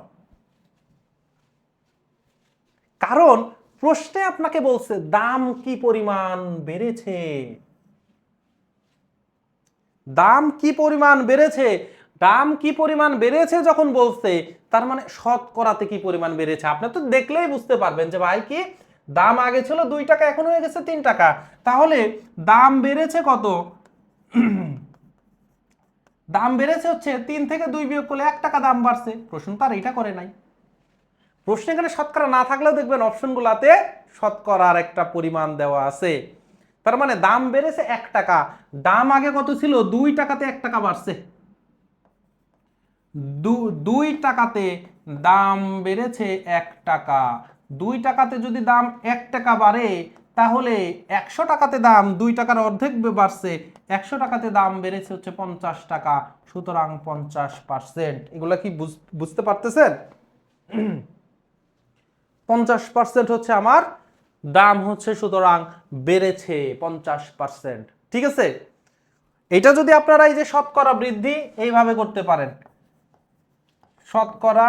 কারণ প্রশ্নে আপনাকে বলছে দাম কি পরিমাণ বেড়েছে, দাম কি পরিমাণ বেড়েছে, দাম কি পরিমাণ বেড়েছে যখন বলছে, তার মানে শতকরাতে কি পরিমাণ বেড়েছে। আপনি তো দেখলেই বুঝতে পারবেন যে ভাই কি দাম আগে ছিল 2 টাকা, এখন হয়ে গেছে 3 টাকা, তাহলে দাম বেড়েছে কত, দাম বেড়েছে হচ্ছে 3 থেকে 2 বিয়োগ করলে 1 টাকা দাম বাড়ছে। প্রশ্ন তো আর এটা করে নাই। প্রশ্ন এখানে শতকরা না থাকলেও দেখবেন অপশনগুলোতে শতকরার একটা পরিমাণ দেওয়া আছে। তার মানে দাম বেড়েছে 1 টাকা, দাম আগে কত ছিল 2 টাকাতে 1 টাকা বাড়ছে, 2 টাকাতে দাম বেড়েছে 1 টাকা। 2 টাকাতে যদি দাম 1 টাকা বাড়ে তাহলে 100 টাকাতে দাম 2 টাকার অর্ধেক বাড়ছে, 100 টাকাতে দাম বেড়েছে হচ্ছে 50 টাকা, সুতরাং 50%। এগুলা কি বুঝতে পারতেছেন? 50% হচ্ছে আমার দাম হচ্ছে, সুতরাং বেড়েছে 50%, ঠিক আছে। এটা যদি আপনারা এই যে শতকরা বৃদ্ধি এইভাবে করতে পারেন, শতকরা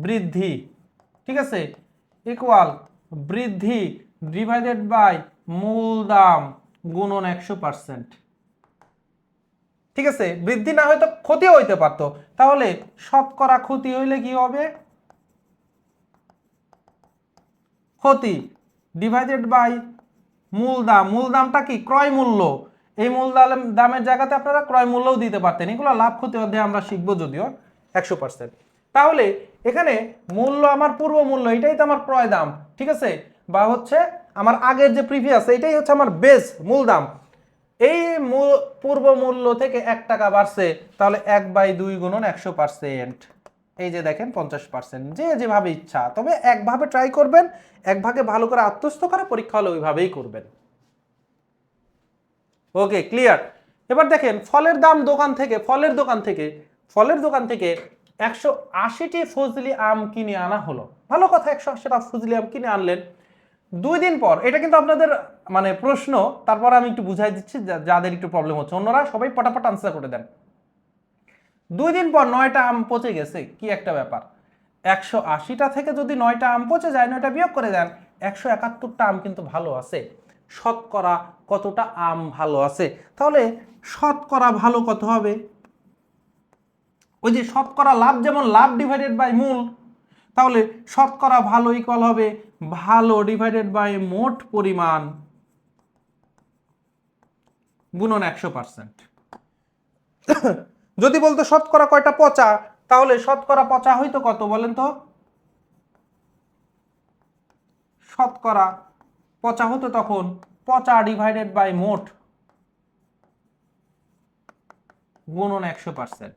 বৃদ্ধি, ঠিক আছে, ইকুয়াল বৃদ্ধি ডিভাইডেড বাই মূল দাম গুণন 100%, ঠিক আছে। বৃদ্ধি না হয়তো ক্ষতিও হইতে পারতো, তাহলে শতকরা ক্ষতি হইলে কি হবে, ক্ষতি ডিভাইডেড বাই মূল দাম, মূল দামটা কি ক্রয় মূল্য, এই মূল দামের জায়গাতে আপনারা ক্রয় মূল্যও দিতে পারতেন। এগুলো লাভ ক্ষতি অধ্যায়ে আমরা শিখবো যদিও 100%। তাহলে এখানে মূল্য আমার পূর্ব মূল্য, এটাই তো আমার ক্রয় দাম, ঠিক আছে, বা হচ্ছে আমার আগের যে প্রিভিয়াস, এটাই হচ্ছে আমার বেস মূল দাম। এই পূর্ব মূল্য থেকে 1 টাকা বাড়ছে, তাহলে 1/2 গুণন 100%, এই যে দেখেন 50%। যে যেভাবে ইচ্ছা, তবে একভাবে ট্রাই করবেন, একভাবে ভালো করে আত্মস্থ করে পরীক্ষা হলে ওইভাবেই করবেন। ওকে, ক্লিয়ার। এবার দেখেন ফলের দাম দোকান থেকে, ফলের দোকান থেকে 180টি ফজলি আম কিনে আনা হলো। ভালো কথা, 180টা ফজলি আম কিনে আনলেন। 2 দিন পর, এটা কিন্তু আপনাদের মানে প্রশ্ন, তারপর আমি একটু বুঝাই দিচ্ছি যাদের একটু প্রবলেম হচ্ছে, অন্যরা সবাই পটাপট আনসার করে দেন। 2 দিন পর 9টা আম পচে গেছে, কি একটা ব্যাপার। 180টা থেকে যদি 9টা আম পচে যায়, 9টা বিয়োগ করে দেন, 171টা আম কিন্তু ভালো আছে। শতকরা কতটা আম ভালো আছে, তাহলে শতকরা ভালো কত হবে, ওই যে শতকরা লাভ, যেমন লাভ ডিভাইডেড বাই মূল, তাহলে শতকরা ভালো ইকুয়াল হবে ভালো ডিভাইডেড বাই মোট পরিমাণ গুণন 100%। যদি বলতো শতকরা কয়টা পচা, তাহলে শতকরা পচা হইতো কত বলেন তো, শতকরা পচা হতো তখন পচা ডিভাইডেড বাই মোট গুণন 100%।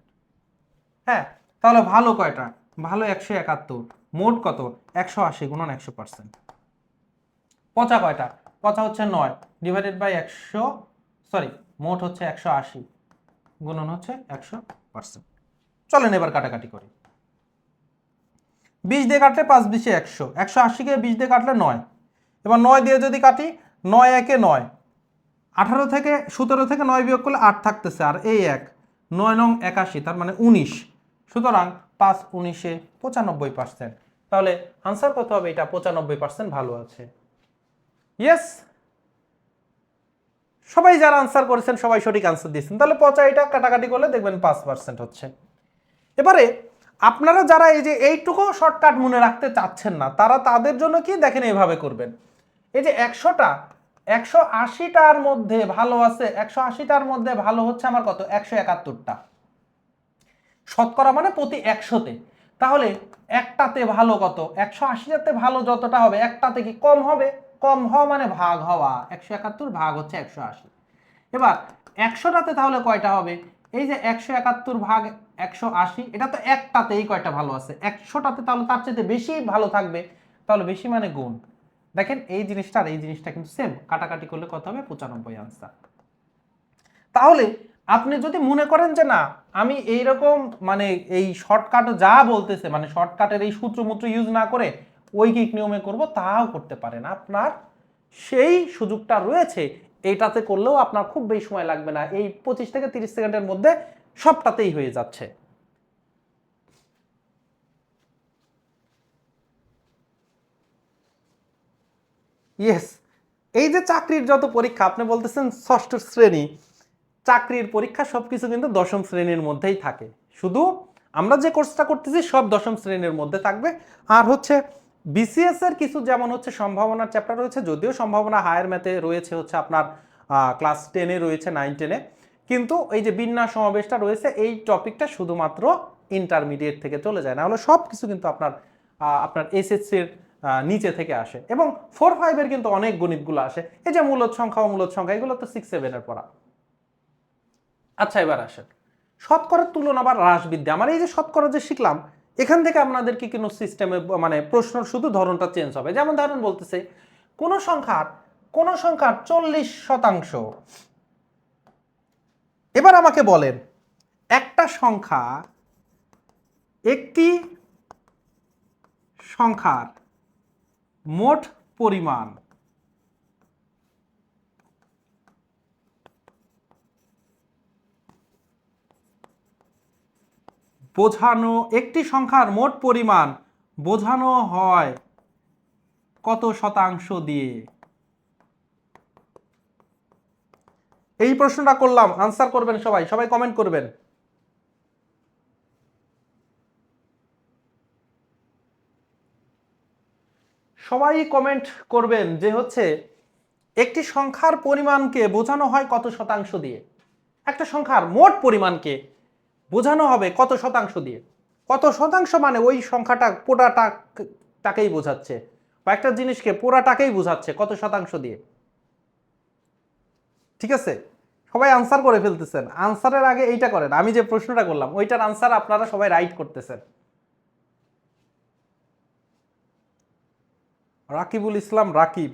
হ্যাঁ, তাহলে ভালো কয়টা, ভালো 171, মোট কত 180 গুণন 100%। পচা কয়টা, পচা হচ্ছে 9 ডিভাইডেড বাই 100, সরি মোট হচ্ছে 180 গুণন হচ্ছে 100%। চলেন এবার কাটাকাটি করি। 20 দিয়ে কাটলে 5 20 100, 180কে 20 দিয়ে কাটলে 9, এবার 9 দিয়ে যদি কাটি, 9 একে 9, 18 থেকে 17 থেকে 9 বিয়োগ করলে 8 থাকতেছে, আর এই 1, 9 নং 81, তার মানে 19, সুতরাং 5 19-এ 95%। তাহলে আনসার কত হবে, এটা 95% ভালো আছে। ইয়েস, সবাই যারা আনসার করেছেন সবাই সঠিক আনসার দিয়েছেন, তাহলে পচা এটা কাটাকাটি করলে দেখবেন 5% হচ্ছে। এবারে আপনারা যারা এই যে এইটুকু শর্টকাট মনে রাখতে চাচ্ছেন না, তারা তাদের জন্য কি দেখেন এইভাবে করবেন। এই যে 180টার মধ্যে ভালো আছে, 180টার মধ্যে ভালো হচ্ছে আমার কত 171টা, শতকরা মানে প্রতি 100তে, তাহলে একটাতে ভালো কত, 180টাতে ভালো যতটা হবে একটাতে কি কম হবে, কম হওয়া মানে ভাগ হওয়া, 171 ভাগ হচ্ছে 180। এবার 100টাতে তাহলে কয়টা হবে, এই যে 171 ভাগ 180, এটা তো একটাতে এই কয়টা ভালো আছে, 100টাতে, তাহলে তার চাইতে বেশি ভালো থাকবে, তাহলে বেশি মানে গুণ। দেখেন এই জিনিসটা আর এই জিনিসটা কিন্তু সেম, কাটাকাটি করলে কত হবে? 95 আনসার। তাহলে আপনি যদি মনে করেন যে না আমি এইরকম মানে এই শর্টকাট যা বলতেছে মানে শর্টকাটের এই সূত্রমূত্র ইউজ না করে ঐকিক নিয়মে করব, তাও করতে পারেন, আপনার সেই সুযোগটা রয়েছে। এইটাতে করলেও আপনার খুব বেশি সময় লাগবে না, এই 25 থেকে 30 সেকেন্ডের মধ্যে সবটাতেই হয়ে যাচ্ছে। ইয়েস, এই যে চাকরির যত পরীক্ষা আপনি বলতেছেন ষষ্ঠ শ্রেণী, চাকরির পরীক্ষা সবকিছু কিন্তু দশম শ্রেণীর মধ্যেই থাকে, শুধু আমরা যে কোর্সটা করতেছি সব দশম শ্রেণীর মধ্যে থাকবে। আর হচ্ছে বিসিএস এর কিছু যেমন হচ্ছে সম্ভাবনার চ্যাপ্টার রয়েছে, যদিও সম্ভাবনা হায়ার ম্যাথে রয়েছে হচ্ছে আপনার ক্লাস 10-এ রয়েছে, 9-10-এ, কিন্তু এই যে বিন্যাস সমাবেশটা রয়েছে এই টপিকটা শুধুমাত্র ইন্টারমিডিয়েট থেকে চলে যায়, না হলে সব কিছু কিন্তু আপনার আপনার এসএসসির নিচে থেকে আসে, এবং 4-5-এর কিন্তু অনেক গণিতগুলো আসে, এই যে মূলদ সংখ্যা ও মূলদ সংখ্যা এগুলো তো 6-7-এর পড়া। আচ্ছা এবার আসেন শতকরার তুলনা বা হ্রাসবিদ্যা। আমার এই যে শতকরা যে শিখলাম, এখান থেকে আপনাদেরকে কোনো সিস্টেমে মানে প্রশ্ন শুধু ধরনটা চেঞ্জ হবে। যেমন ধরুন বলতেছে কোন সংখ্যার 40%। এবার আমাকে বলেন একটা সংখ্যা, একটি সংখ্যার মোট পরিমাণ বোঝানো, একটি সংখ্যার মোট পরিমাণ বোঝানো হয় কত শতাংশ দিয়ে? এই প্রশ্নটা করলাম, আনসার করবেন সবাই, সবাই কমেন্ট করবেন। সবাই কমেন্ট করবেন যে হচ্ছে একটি সংখ্যার পরিমাণকে বোঝানো হয় কত শতাংশ দিয়ে, একটা সংখ্যার মোট পরিমাণকে বোঝানো হবে কত শতাংশ দিয়ে। কত শতাংশ মানে ওই সংখ্যাটা পুরাটাকেই বোঝাচ্ছে, বা একটা জিনিসকে পুরাটাকেই বোঝাচ্ছে কত শতাংশ দিয়ে। ঠিক আছে, সবাই আনসার করে ফেলতেছেন, আনসারের আগে এইটা করেন, আমি যে প্রশ্নটা করলাম ওইটার আনসার আপনারা সবাই রাইট করতেছেন। রাকিবুল ইসলাম, রাকিব,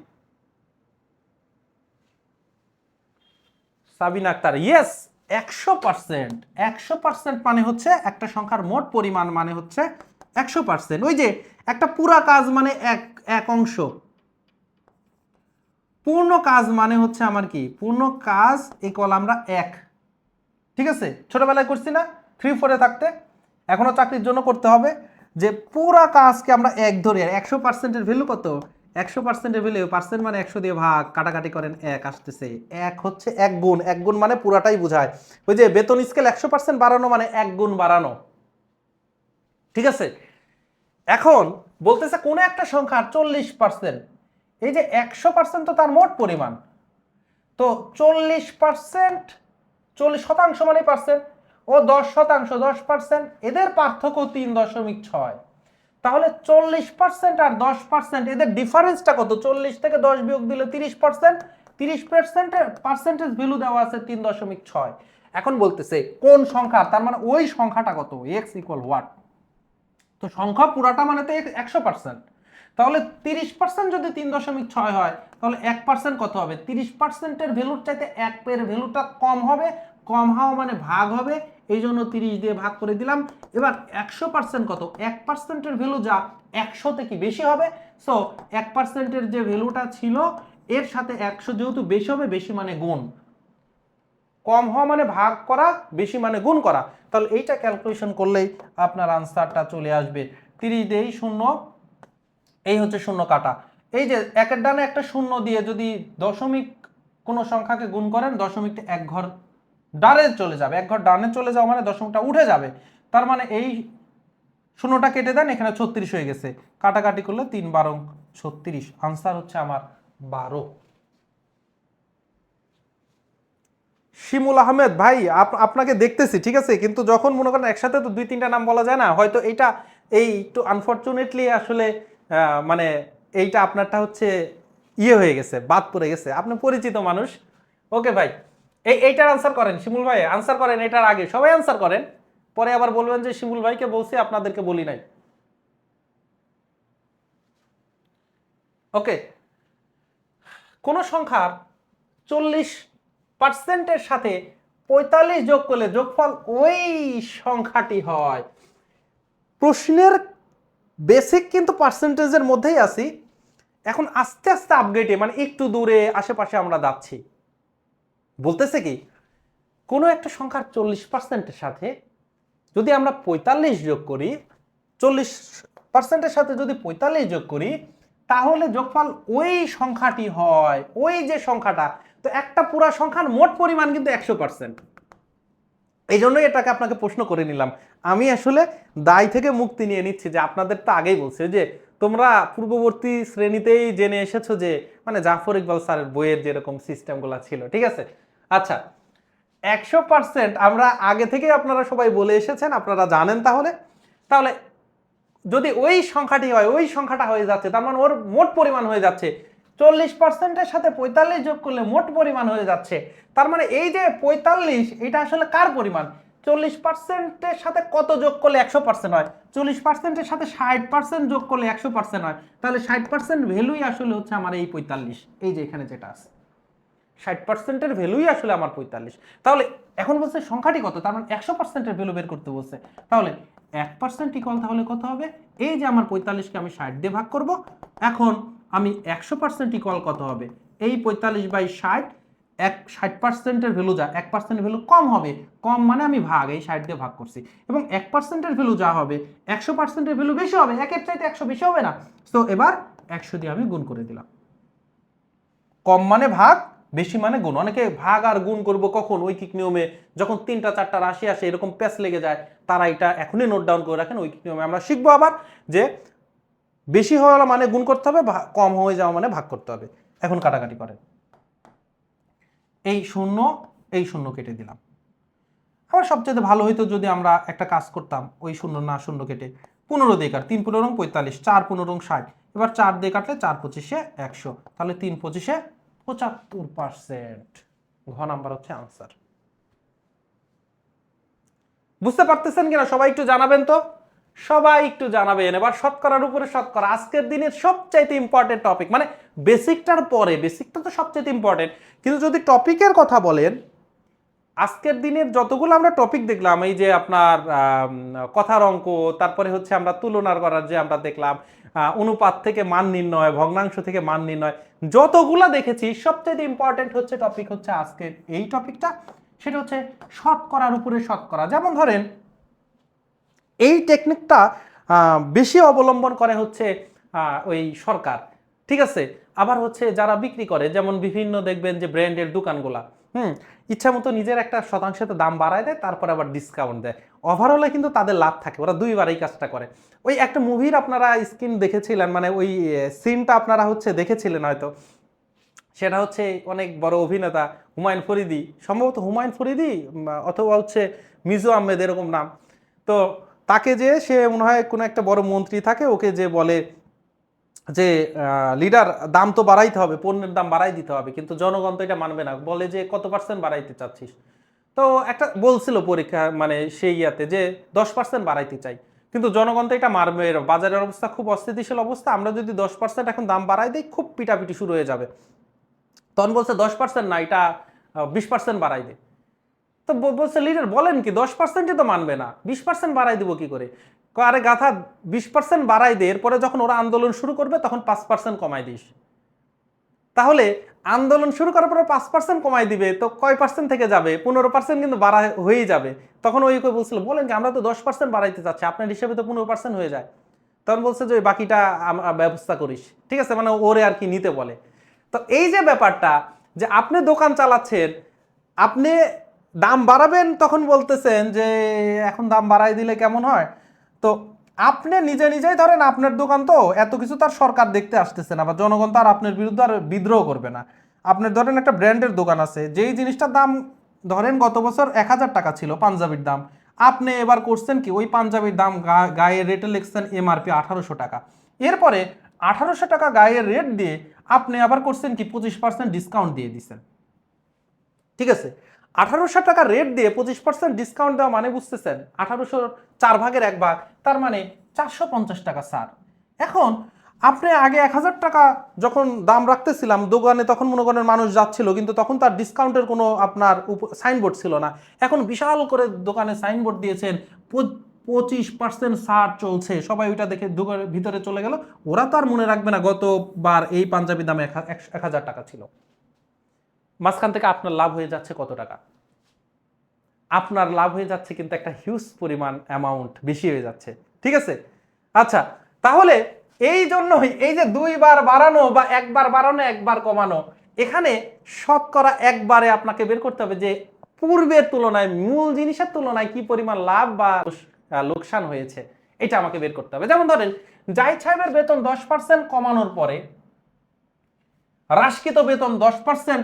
সাবিনা আক্তার, ইয়েস 100%। 100% মানে হচ্ছে একটা সংখ্যার মোট পরিমাণ মানে হচ্ছে 100%। ওই যে একটা পুরা কাজ মানে এক অংশ, পূর্ণ কাজ মানে হচ্ছে আমার কি, পূর্ণ কাজ ইকুয়াল আমরা এক। ঠিক আছে, ছোটবেলায় করছি না 3-4-এ থাকতে, এখনো চাকরির জন্য করতে হবে, যে পুরা কাজকে আমরা এক ধরি। আর 100%-এর ভ্যালু কত? 100%-এর ভ্যালু পার্সেন্ট মানে 100 দিয়ে ভাগ, কাটাকাটি করেন এক আসতেছে, এক হচ্ছে এক গুণ, এক গুণ মানে পুরাটাই বোঝায়। ওই যে বেতন স্কেল 100% বাড়ানো মানে এক গুণ বাড়ানো। ঠিক আছে, এখন বলতেছে কোন একটা সংখ্যার 40%, এই যে 100% তো তার মোট পরিমাণ, তো 40%, 40% মানে পার্সেন্ট, ও 10%, 10%, এদের পার্থক্য 3.6। তাহলে 40% আর 10% এদের ডিফারেন্সটা কত? 40 থেকে 10 বিয়োগ দিলে 30%, 30%-এর পার্সেন্টেজ ভ্যালু দেওয়া আছে 3.6। এখন বলতেছে কোন সংখ্যা, তার মানে ওই সংখ্যাটা কত, x ইকুয়াল হোয়াট। তো সংখ্যা পুরাটা মানে তো 100%, তাহলে 30% যদি 3.6 হয় তাহলে 1% কত হবে? 30%-এর ভ্যালুর চাইতে 1-এর ভ্যালুটা কম হবে, কম হওয়া মানে ভাগ হবে, এই জন্য 30 দিয়ে ভাগ করে দিলাম। এবার 100% কত? 1%-এর ভ্যালু যা 100 থেকে বেশি হবে, সো 1%-এর যে ভ্যালুটা ছিল এর সাথে 100 যেহেতু বেশি হবে, বেশি মানে গুণ, কম হওয়া মানে ভাগ করা, বেশি মানে গুণ করা, তাহলে এইটা ক্যালকুলেশন করলেই আপনার আনসারটা চলে আসবে। 30 দেই শূন্য, এই হচ্ছে শূন্য কাটা, এই যে একের ডানে একটা শূন্য দিয়ে যদি দশমিক কোনো সংখ্যাকে গুণ করেন, দশমিকটা এক ঘর ডানে চলে যাবে, এক ঘর ডানে চলে যাওয়া মানে দশমিকটা উঠে যাবে, তার মানে এই শূন্যটা কেটে দেন, এখানে 36 হয়ে গেছে, কাটাকাটি করলে 3-12 36, আনসার হচ্ছে আমার 12। শিমুল আহমেদ ভাই, আপনাকে দেখতেছি, ঠিক আছে, কিন্তু যখন মনে করেন একসাথে তো 2-3টা নাম বলা যায় না, হয়তো এইটা এই একটু আনফরচুনেটলি আসলে মানে এইটা আপনারটা হচ্ছে ইয়ে হয়ে গেছে, বাদ পড়ে গেছে, আপনি পরিচিত মানুষ। ওকে ভাই, এইটার আনসার করেন শিমুল ভাই, আনসার করেন এটার আগে, সবাই আনসার করেন, পরে আবার বলবেন যে শিমুল ভাইকে বলছি আপনাদেরকে বলি নাই। ওকে, কোন সংখ্যার 40% সাথে 45 যোগ করলে যোগফল ওই সংখ্যাটি হয়। প্রশ্নের বেসিক কিন্তু পার্সেন্টেজের মধ্যেই আছি, এখন আস্তে আস্তে আপগ্রেডে মানে একটু দূরে আশেপাশে আমরা যাচ্ছি। বলতেছে কি কোনো একটা সংখ্যার 40%-এর সাথে যদি আমরা 45 যোগ করি, 40%-এর সাথে যদি 45 যোগ করি, তাহলে যোগফল ওই সংখ্যাটি হয়, ওই যে সংখ্যাটা। তো একটা পুরা সংখ্যার মোট পরিমাণ কিন্তু 100%। এই জন্যই এটাকে আপনাকে প্রশ্ন করে নিলাম। আমি আসলে দায় থেকে মুক্তি নিয়ে নিচ্ছি, যে আপনাদের তো আগেই বলছে যে তোমরা পূর্ববর্তী শ্রেণীতেই জেনে এসেছো যে মানে জাফর ইকবাল স্যারের বইয়ের যেরকম সিস্টেমগুলো ছিল, ঠিক আছে। আচ্ছা, 100% আমরা আগে থেকে আপনারা সবাই বলে এসেছেন, আপনারা জানেন। তাহলে তাহলে যদি ওই সংখ্যাটি হয়, ওই সংখ্যাটা হয়ে যাচ্ছে, তার মানে ওর মোট পরিমাণ হয়ে যাচ্ছে। 40%-এর সাথে 45 যোগ করলে মোট পরিমাণ হয়ে যাচ্ছে। তার মানে এই যে 45, এটা আসলে কার পরিমাণ? 40%-এর সাথে কত যোগ করলে 100% হয়? 40%-এর সাথে 60% যোগ করলে 100% হয়। তাহলে 60% ভ্যালুই আসলে হচ্ছে আমার এই 45, এই যে এখানে যেটা আছে 60%-এর ভ্যালুই আসলে আমার 45। তাহলে এখন বলছে সংখ্যাটি কত, তার মানে 100%-এর ভ্যালু বের করতে বলছে। তাহলে 1% ইকুয়াল তাহলে কত হবে? এই যে আমার 45-কে আমি 60 দিয়ে ভাগ করব। এখন আমি 100% ইকুয়াল কত হবে? এই 45/60, 60%-এর ভ্যালু যা, 1%-এর ভ্যালু কম হবে, কম মানে আমি ভাগ, এই 60 দিয়ে ভাগ করছি। এবং 1%-এর ভ্যালু যা হবে, 100%-এর ভ্যালু বেশি হবে, 1-এর চাইতে 100 বেশি হবে না। তো এবার 100 দিয়ে আমি গুণ করে দিলাম। কম মানে ভাগ, বেশি মানে গুণ। অনেকে ভাগ আর গুণ করব কখন, ঐকিক নিয়মে যখন 3টা 4টা রাশি আসে, এরকম প্যাচ লেগে যায়, তারা এটা এখনই নোট ডাউন করে রাখেন। ঐকিক নিয়মে আমরা শিখবো আবার যে বেশি হওয়া মানে গুণ করতে হবে, কম হয়ে যাওয়া মানে ভাগ করতে হবে। এখন কাটাকাটি করেন, এই শূন্য এই শূন্য কেটে দিলাম। আবার সবচেয়ে ভালো হইতো যদি আমরা একটা কাজ করতাম, ওই শূন্য না শূন্য কেটে 15 দিয়ে কাট, 3 15 45, 4 15 60, এবার 4 দিয়ে কাটলে 4 25-এ 100, তাহলে 3 25-এ 75%। ঘ নাম্বার হচ্ছে আনসার। বুঝতে পারতেছেন কিনা সবাই একটু জানাবেন তো, সবাই একটু জানাবেন। এবার শতকরার উপরে শতকরা আজকের দিনের সবচাইতে ইম্পর্টেন্ট টপিক, মানে বেসিকটার পরে, বেসিকটা তো সবচাইতে ইম্পর্টেন্ট, কিন্তু যদি টপিকের কথা বলেন, আজকের দিনের যতগুলো আমরা টপিক দেখলাম, এই যে আপনার কথার অঙ্ক, তারপরে হচ্ছে আমরা তুলনার করার যে আমরা দেখলাম, অনুপাত থেকে মান নির্ণয়, ভগ্নাংশ থেকে মান নির্ণয়, যতগুলা দেখেছি সবচেয়ে ইম্পর্টেন্ট হচ্ছে টপিক হচ্ছে আজকের এই টপিকটা, সেটা হচ্ছে শতকরার উপরে শতকরা। যেমন ধরেন এই টেকনিকটা বেশি অবলম্বন করে হচ্ছে ওই সরকার, ঠিক আছে। আবার হচ্ছে যারা বিক্রি করে, যেমন বিভিন্ন দেখবেন যে ব্র্যান্ডের দোকানগুলা, ইচ্ছা মতো নিজের একটা শতাংশতে দাম বাড়ায় দেয়, তারপর আবার ডিসকাউন্ট দেয়। ওভারঅলে কিন্তু তাদের লাভ থাকে, ওরা দুইবার এই কাজটা করে। ওই একটা মুভির আপনারা স্ক্রিন দেখেছিলেন, মানে ওই সিনটা আপনারা হচ্ছে দেখেছিলেন হয়তো, সেটা হচ্ছে অনেক বড় অভিনেতা হুমায়ুন ফরিদি, সম্ভবত হুমায়ুন ফরিদি অথবা হচ্ছে মিজু আহমেদ এরকম নাম। তো তাকে যে সে মনে হয় কোনো একটা বড় মন্ত্রী থাকে, ওকে যে বলে যে লিডার দাম তো বাড়াইতে হবে, পণ্যের দাম বাড়াই দিতে হবে, কিন্তু জনগণ তো এটা মানবে না, বলে যে কত পার্সেন্ট বাড়াইতে চাচ্ছিস। তো একটা বলছিল পরীক্ষা মানে সেই ইয়াতে যে 10% বাড়াইতে চাই, কিন্তু জনগণ তো এটা মারবে, বাজারের অবস্থা খুব অস্থিতিশীল অবস্থা, আমরা যদি 10% এখন দাম বাড়াই দিই খুব পিটাপিটি শুরু হয়ে যাবে। তখন বলছে 10% না, এটা 20% বাড়াই দে। তো বলছে লিডার বলেন কি, 10%ই তো মানবে না, 20% বাড়াই দিব কি করে? আরে গাথা, 20% বাড়াই দে, এরপরে যখন ওরা আন্দোলন শুরু করবে তখন 5% কমাই দিস। তাহলে আন্দোলন শুরু করার পরে 5% কমাই দিবে, তো কয় পার্সেন্ট থেকে যাবে? 15% কিন্তু বাড়া হয়েই যাবে। তখন ওই বলছিল বলেন কি, আমরা তো 10% বাড়াইতে চাচ্ছি, আপনার হিসেবে তো 15% হয়ে যায়। তখন বলছে যে ওই বাকিটা ব্যবস্থা করিস, ঠিক আছে, মানে ওরে আর কি নিতে বলে। তো এই যে ব্যাপারটা, যে আপনি দোকান চালাচ্ছেন, আপনি দাম বাড়াবেন, তখন বলতেছেন যে এখন দাম বাড়াই দিলে কেমন হয়। তো আপনি নিজে নিজেই ধরেন আপনার দোকান, তো এত কিছু তার সরকার দেখতে আসতেছে না, বা জনগণ তো আর আপনার বিরুদ্ধে আর বিদ্রোহ করবে না। আপনার ধরেন একটা ব্র্যান্ডের দোকান আছে, যেই জিনিসটার দাম ধরেন গত বছর 1000 টাকা ছিল পাঞ্জাবির দাম, আপনি এবার করছেন কি, ওই পাঞ্জাবির দাম গায়ের রেটে লিখছেন এমআরপি 1800 টাকা, এরপরে 1800 টাকা গায়ের রেট দিয়ে আপনি আবার করছেন কি 25% ডিসকাউন্ট দিয়ে দিচ্ছেন। ঠিক আছে, 1800 টাকা রেট দিয়ে 25% ডিসকাউন্ট দেওয়া মানে বুঝতেছেন 1800 4 ভাগের 1 ভাগ, তার মানে 450 টাকা স্যার। এখন আপনি আগে 1000 টাকা যখন দাম রাখতেছিলাম দোকানে, তখন মনে করেন মানুষ যাচ্ছিল, কিন্তু তখন তার ডিসকাউন্টের কোনো আপনার সাইনবোর্ড ছিল না। এখন বিশাল করে দোকানে সাইনবোর্ড দিয়েছেন, 25% ছাড় চলছে, সবাই ওইটা দেখে দোকানের ভিতরে চলে গেল। ওরা তো আর মনে রাখবে না গতবার এই পাঞ্জাবি দাম 1000 টাকা ছিল। মাঝখান থেকে আপনার লাভ হয়ে যাচ্ছে কত টাকা? আপনার লাভ হয়ে যাচ্ছে কিন্তু একটা হিউজ পরিমাণ অ্যামাউন্ট বেশি হয়ে যাচ্ছে। ঠিক আছে, আচ্ছা, তাহলে এই জন্যই এই যে 2 বার বাড়ানো বা 1 বার বাড়ানো 1 বার কমানো, এখানে শতকরা একবারে আপনাকে বের করতে হবে যে পূর্বের তুলনায় মূল জিনিসের তুলনায় কি পরিমাণ লাভ বা লোকসান হয়েছে, এটা আমাকে বের করতে হবে। যেমন ধরেন জাহিদ সাহেবের বেতন 10% কমানোর পরে হ্রাসকৃত বেতন 10%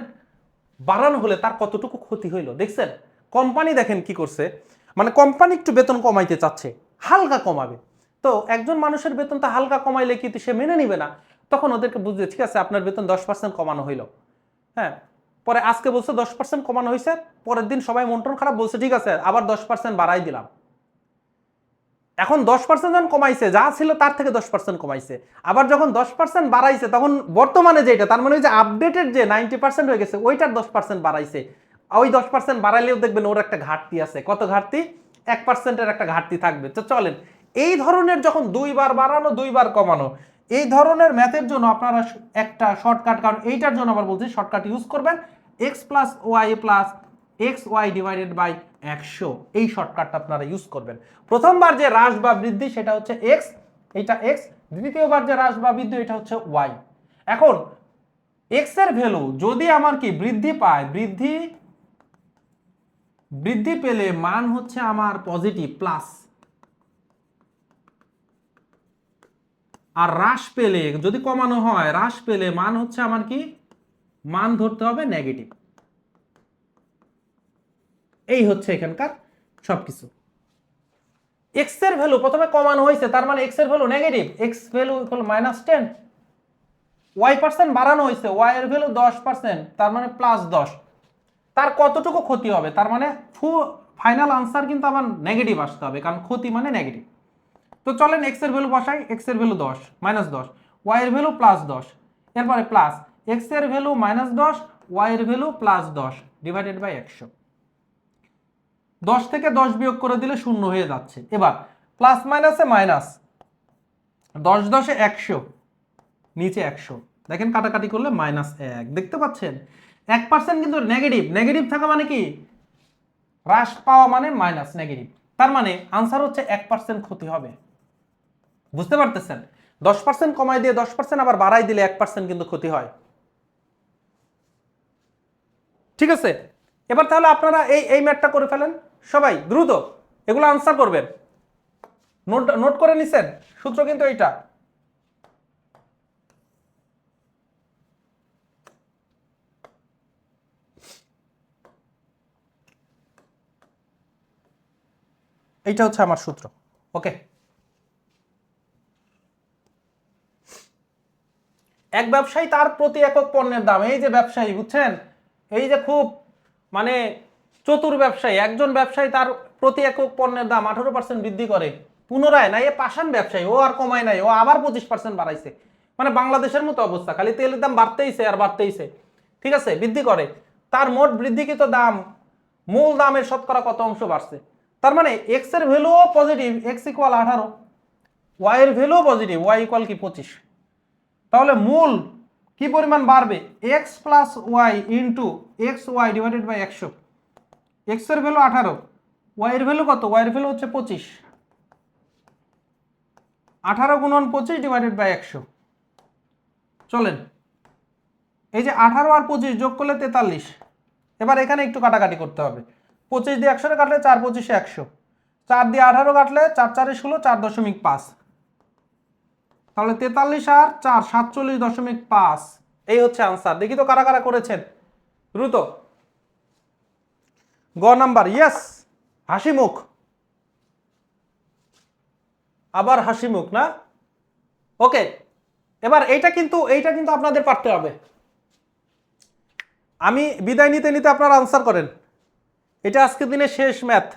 বাড়ানো হলে তার কতটুকু ক্ষতি হইলো দেখছেন? কোম্পানি দেখেন কি করছে, মানে কোম্পানি একটু বেতন কমাইতে চাচ্ছে, হালকা কমাবে। তো একজন মানুষের বেতনটা হালকা কমাইলে কিন্তু সে মেনে নিবে না, তখন ওদেরকে বুঝবে ঠিক আছে আপনার বেতন 10% কমানো হইলো, হ্যাঁ, পরে আজকে বলছে 10% কমানো হয়েছে, পরের দিন সবাই মন টন খারাপ, বলছে ঠিক আছে আবার 10% বাড়াই দিলাম। এখন 10% যখন কমাইছে, যা ছিল তার থেকে 10% কমাইছে, আবার যখন 10% বাড়াইছে তখন বর্তমানে যেটা, তার মানে যে আপডেটেড যে 90% হয়ে গেছে ওইটার 10% বাড়াইছে। ওই 10% বাড়াইলেও দেখবেন ওর একটা ঘাটতি আছে। কত ঘাটতি? 1%-এর একটা ঘাটতি থাকবে। তো চলেন, এই ধরনের যখন 2 বার বাড়ানো 2 বার কমানো, এই ধরনের ম্যাথের জন্য আপনারা একটা শর্টকাট, কারণ এইটার জন্য আবার বলছি শর্টকাট ইউজ করবেন, x plus Y plus X Y divided by 100, এই শর্টকাটটা আপনারা ইউজ করবেন। প্রথমবার যে হ্রাস বা বৃদ্ধি সেটা হচ্ছে x, এটা x, দ্বিতীয়বার যে হ্রাস বা বৃদ্ধি এটা হচ্ছে y। এখন x এর ভ্যালু যদি আমার কি বৃদ্ধি পায়, বৃদ্ধি পেলে মান হচ্ছে আমার পজিটিভ প্লাস, আর হ্রাস পেলে যদি কমানো হয়, হ্রাস পেলে মান হচ্ছে আমার কি, মান ধরতে হবে নেগেটিভ। এই হচ্ছে এখানকার সবকিছু। x এর ভ্যালু প্রথমে কমানো হয়েছে, তার মানে x এর value negative, x value equal -10। y% বাড়ানো হয়েছে, y এর ভ্যালু 10%, তার মানে +10। তার কতটুকু ক্ষতি হবে? তার মানে ফাইনাল আনসার কিন্তু আমার নেগেটিভ আসতে হবে, কারণ ক্ষতি মানে নেগেটিভ। তো চলেন x এর ভ্যালু বসাই, x এর ভ্যালু 10, -10, y এর ভ্যালু +10, এরপরে প্লাস x এর ভ্যালু -10, y এর ভ্যালু +10 ডিভাইডেড বাই 100। 10 থেকে 10 বিয়োগ করে দিলে 0 হয়ে যাচ্ছে। এবার প্লাস মাইনাসে মাইনাস, 10 10 100, নিচে 100, দেখেন কাটাকাটি করলে -1, দেখতে পাচ্ছেন 1% কিন্তু নেগেটিভ, নেগেটিভ থাকা মানে কি, হ্রাস পাওয়া মানে মাইনাস নেগেটিভ, তার মানে আনসার হচ্ছে 1% ক্ষতি হবে। বুঝতে পারতেছেন? 10% কমাই দিয়ে 10% আবার বাড়াই দিলে 1% কিন্তু ক্ষতি হয়। ঠিক আছে, এবার তাহলে আপনারা এই ম্যাথটা করে ফেলেন সবাই দ্রুত, এগুলো আনসার করবেন। নোট নোট করে নিছেন? সূত্র কিন্তু এইটা। এইটা হচ্ছে আমার সূত্র। ওকে, এক ব্যবসায়ী তার প্রতি একক পণ্যের দাম, এই যে ব্যবসায়ী বুঝছেন, এই যে খুব মানে চতুর ব্যবসায়ী, একজন ব্যবসায়ী তার প্রতি একক পণ্যের দাম 18% বৃদ্ধি করে, পুনরায় না, এ পাষাণ ব্যবসায়ী, ও আর কমায় নাই, ও আবার 25% বাড়াইছে। মানে বাংলাদেশের মতো অবস্থা, খালি তেলের দাম বাড়তেইছে আর বাড়তেইছে। ঠিক আছে, বৃদ্ধি করে, তার মোট বৃদ্ধিকৃত দাম মূল দামের শতকরা কত অংশ বাড়ছে? তার মানে এক্স এর ভ্যালুও পজিটিভ, এক্স ইকুয়াল 18, ওয়াই এর ভ্যালুও পজিটিভ, ওয়াই ইকুয়াল কি 25। তাহলে মূল কি পরিমাণ বাড়বে? X plus Y into X Y divided by 100। X এর ভ্যালু 18, ওয়াই এর ভ্যালু কত? ওয়াই এর ভ্যালু হচ্ছে 25, 18 গুণন 25 ডিভাইডেড বাই 100। চলেন, এই যে 18 আর 25 যোগ করলে 43। এবার এখানে একটু কাটাকাটি করতে হবে, 25 দিয়ে 100 কাটলে 4 25 100, 4 দিয়ে 18 কাটলে 4 4 16, 4.5, তাহলে 43 আর 4 47.5। এই হচ্ছে আনসার। দেখি তো কারা কারা করেছেন দ্রুত। গ নাম্বার, ইয়েস, হাসি মুখ, আবার হাসি মুখ না? ওকে, এবার এইটা কিন্তু আপনাদের পারতে হবে। আমি বিদায় নিতে নিতে আপনারা আনসার করেন, এটা আজকের দিনে শেষ ম্যাথ।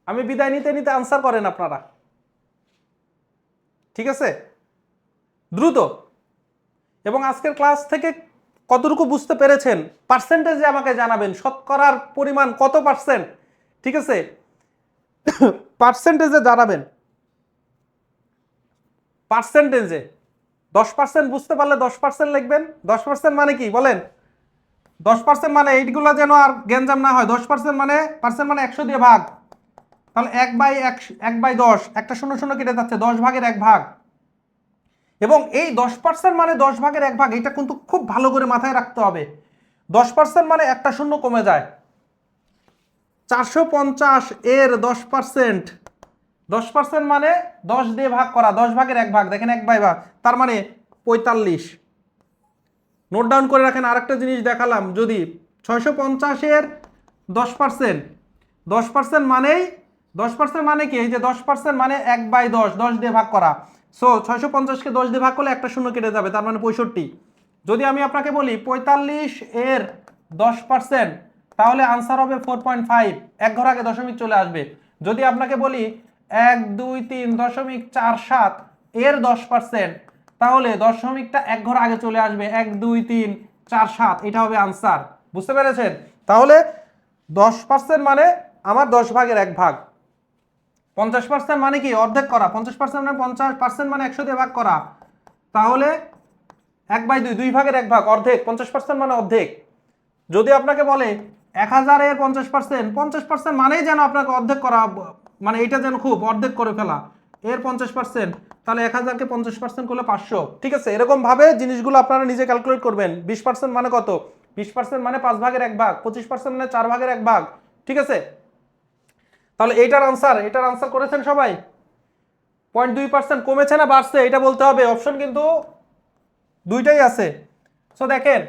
আমি বিদায় নিতে নিতে আনসার করেন আপনারা, ঠিক আছে, দ্রুত। এবং আজকের ক্লাস থেকে কতটুকু বুঝতে পেরেছেন পার্সেন্টেজে আমাকে জানাবেন, শতকরার পরিমাণ কত পার্সেন্ট, ঠিক আছে, পার্সেন্টেজে জানাবেন। পার্সেন্টেজে 10% বুঝতে পারলে 10% লিখবেন। 10% মানে কি বলেন? 10% মানে এইগুলো যেন আর গ্যাঞ্জাম না হয়। 10% মানে পার্সেন্ট মানে 100 দিয়ে ভাগ, তাহলে 1/10, একটা শূন্য শূন্য কেটে যাচ্ছে, 10 ভাগের 1 ভাগ। এবং এই 10% মানে 10 ভাগের 1 ভাগ, এটা কিন্তু খুব ভালো করে মাথায় রাখতে হবে। 10% মানে একটা শূন্য কমে যায়। 450 এর 10%, 10% মানে 10 দিয়ে ভাগ করা, 10 ভাগের 1 ভাগ, দেখেন 1/ভাগ, তার মানে 45। নোট ডাউন করে রাখেন। আরেকটা জিনিস দেখালাম, যদি 650 এর 10%, 10% মানেই 10% মানে কি, এই যে 10% মানে 1/10, 10 দিয়ে ভাগ করা। সো 650-কে 10 দিয়ে ভাগ করলে একটা শূন্য কেটে যাবে, তার মানে 65। যদি আমি আপনাকে বলি 45 এর 10%, তাহলে আনসার হবে 4.5, এক ঘর আগে দশমিক চলে আসবে। যদি আপনাকে বলি 123.47 এর 10%, তাহলে দশমিকটা এক ঘর আগে চলে আসবে, 12347, এটা হবে আনসার। বুঝতে পেরেছেন? তাহলে 10% মানে আমার 10 ভাগের 1 ভাগ। 50% মানে কি, অর্ধেক করা। 50% মানে 50% মানে 100 দিয়ে ভাগ করা, তাহলে 1/2, 2 ভাগের 1 ভাগ, অর্ধেক। 50% মানে অর্ধেক। যদি আপনাকে বলে 1000 এর 50%, 50% মানেই যেন আপনাকে অর্ধেক করা, মানে এটা যেন খুব অর্ধেক করে ফেলা এর 50%, তাহলে 1000-কে 50% করলে 500, ঠিক আছে। এরকম ভাবে জিনিসগুলো আপনারা নিজে ক্যালকুলেট করবেন। 20% মানে কত? 20% মানে 5 ভাগের 1 ভাগ, 25% মানে 4 ভাগের 1 ভাগ, ঠিক আছে। তাহলে এটার আনসার করেছেন সবাই? 0.2% কমেছে না বাড়ছে, এটা বলতে হবে। অপশন কিন্তু দুইটাই আছে। সো দেখেন,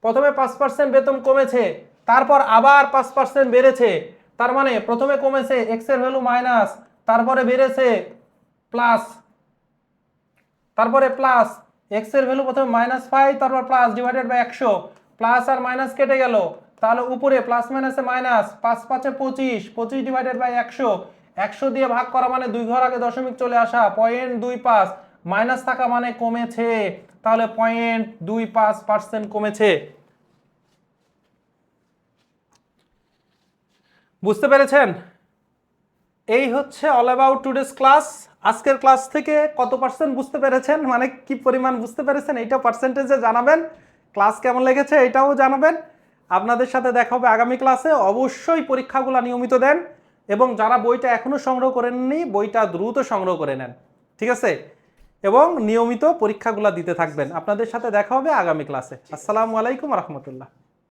প্রথমে 5% বেতন কমেছে, তারপর আবার 5% বেড়েছে। তার মানে প্রথমে কমেছে, এক্স এর ভ্যালু মাইনাস, তারপরে বেড়েছে প্লাস, তারপরে প্লাস, এক্স এর ভ্যালু প্রথমে -5, তারপর প্লাস ডিভাইডেড বাই 100, প্লাস আর মাইনাস কেটে গেল, তাহলে উপরে প্লাস মাইনাসে মাইনাস, 5 5 25, 25 ডিভাইডেড বাই 100, 100 দিয়ে ভাগ করা মানে 2 ঘর আগে দশমিক চলে আসা, 0.25, মাইনাস থাকা মানে কমেছে, তাহলে 0.25% কমেছে। বুঝতে পেরেছেন? এই হচ্ছে অল অ্যাবাউট টুডেস ক্লাস। আজকের ক্লাস থেকে কত পার্সেন্ট বুঝতে পেরেছেন, মানে কি পরিমাণ বুঝতে পেরেছেন, এইটা পার্সেন্টেজে জানাবেন। ক্লাস কেমন লেগেছে এটাও জানাবেন। আপনাদের সাথে দেখা হবে আগামী ক্লাসে। অবশ্যই পরীক্ষাগুলো নিয়মিত দেন, এবং যারা বইটা এখনো সংগ্রহ করেননি, বইটা দ্রুত সংগ্রহ করে নেন, ঠিক আছে, এবং নিয়মিত পরীক্ষাগুলো দিতে থাকবেন। আপনাদের সাথে দেখা হবে আগামী ক্লাসে। আসসালামু আলাইকুম রহমতুল্লাহ।